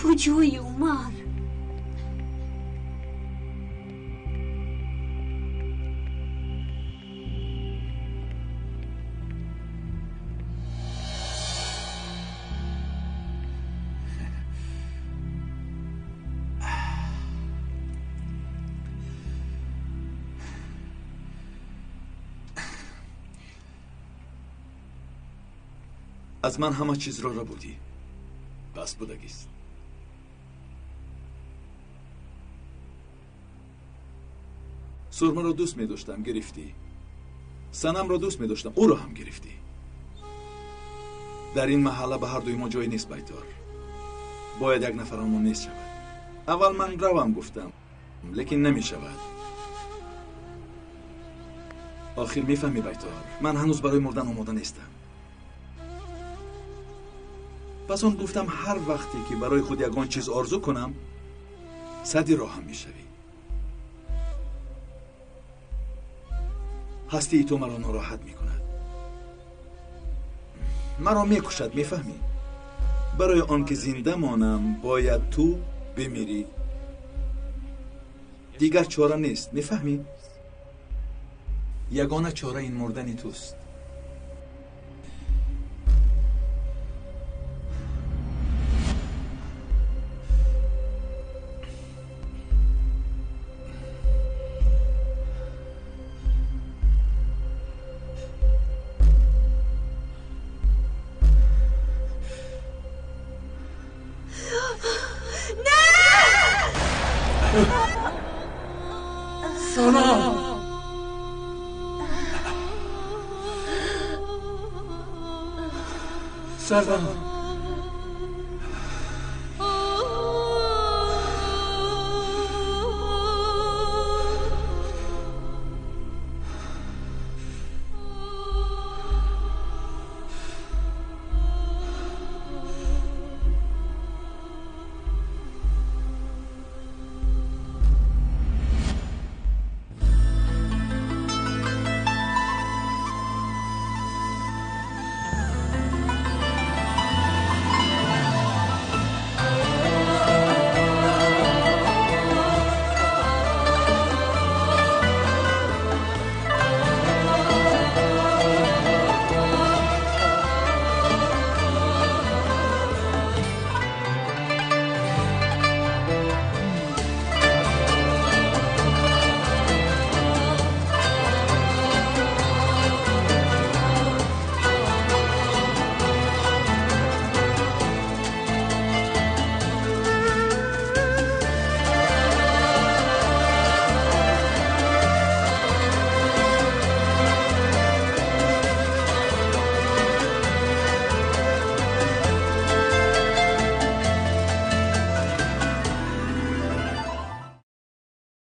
کجایی عمر؟ از من همه چیز را بودی. بس بودگیست. سرما را دوست می داشتم، گرفتی. سنم را دوست می داشتم، او را هم گرفتی. در این محله به هر دوی ما جای نیست بیتار. باید یک نفرمون نیست شود. اول من روم گفتم، لیکن نمی شود. آخر می فهمی بیتار، من هنوز برای مردن آماده نیستم. پس اون گفتم هر وقتی که برای خود یگان چیز آرزو کنم، صدی راهم می شوی. هستی تو مرا ناراحت می کند، مرا می کشد. می فهمی؟ برای آن که زنده مانم باید تو بمیری. دیگر چاره نیست. می فهمی؟ یگانه چاره این مردن توست. سلام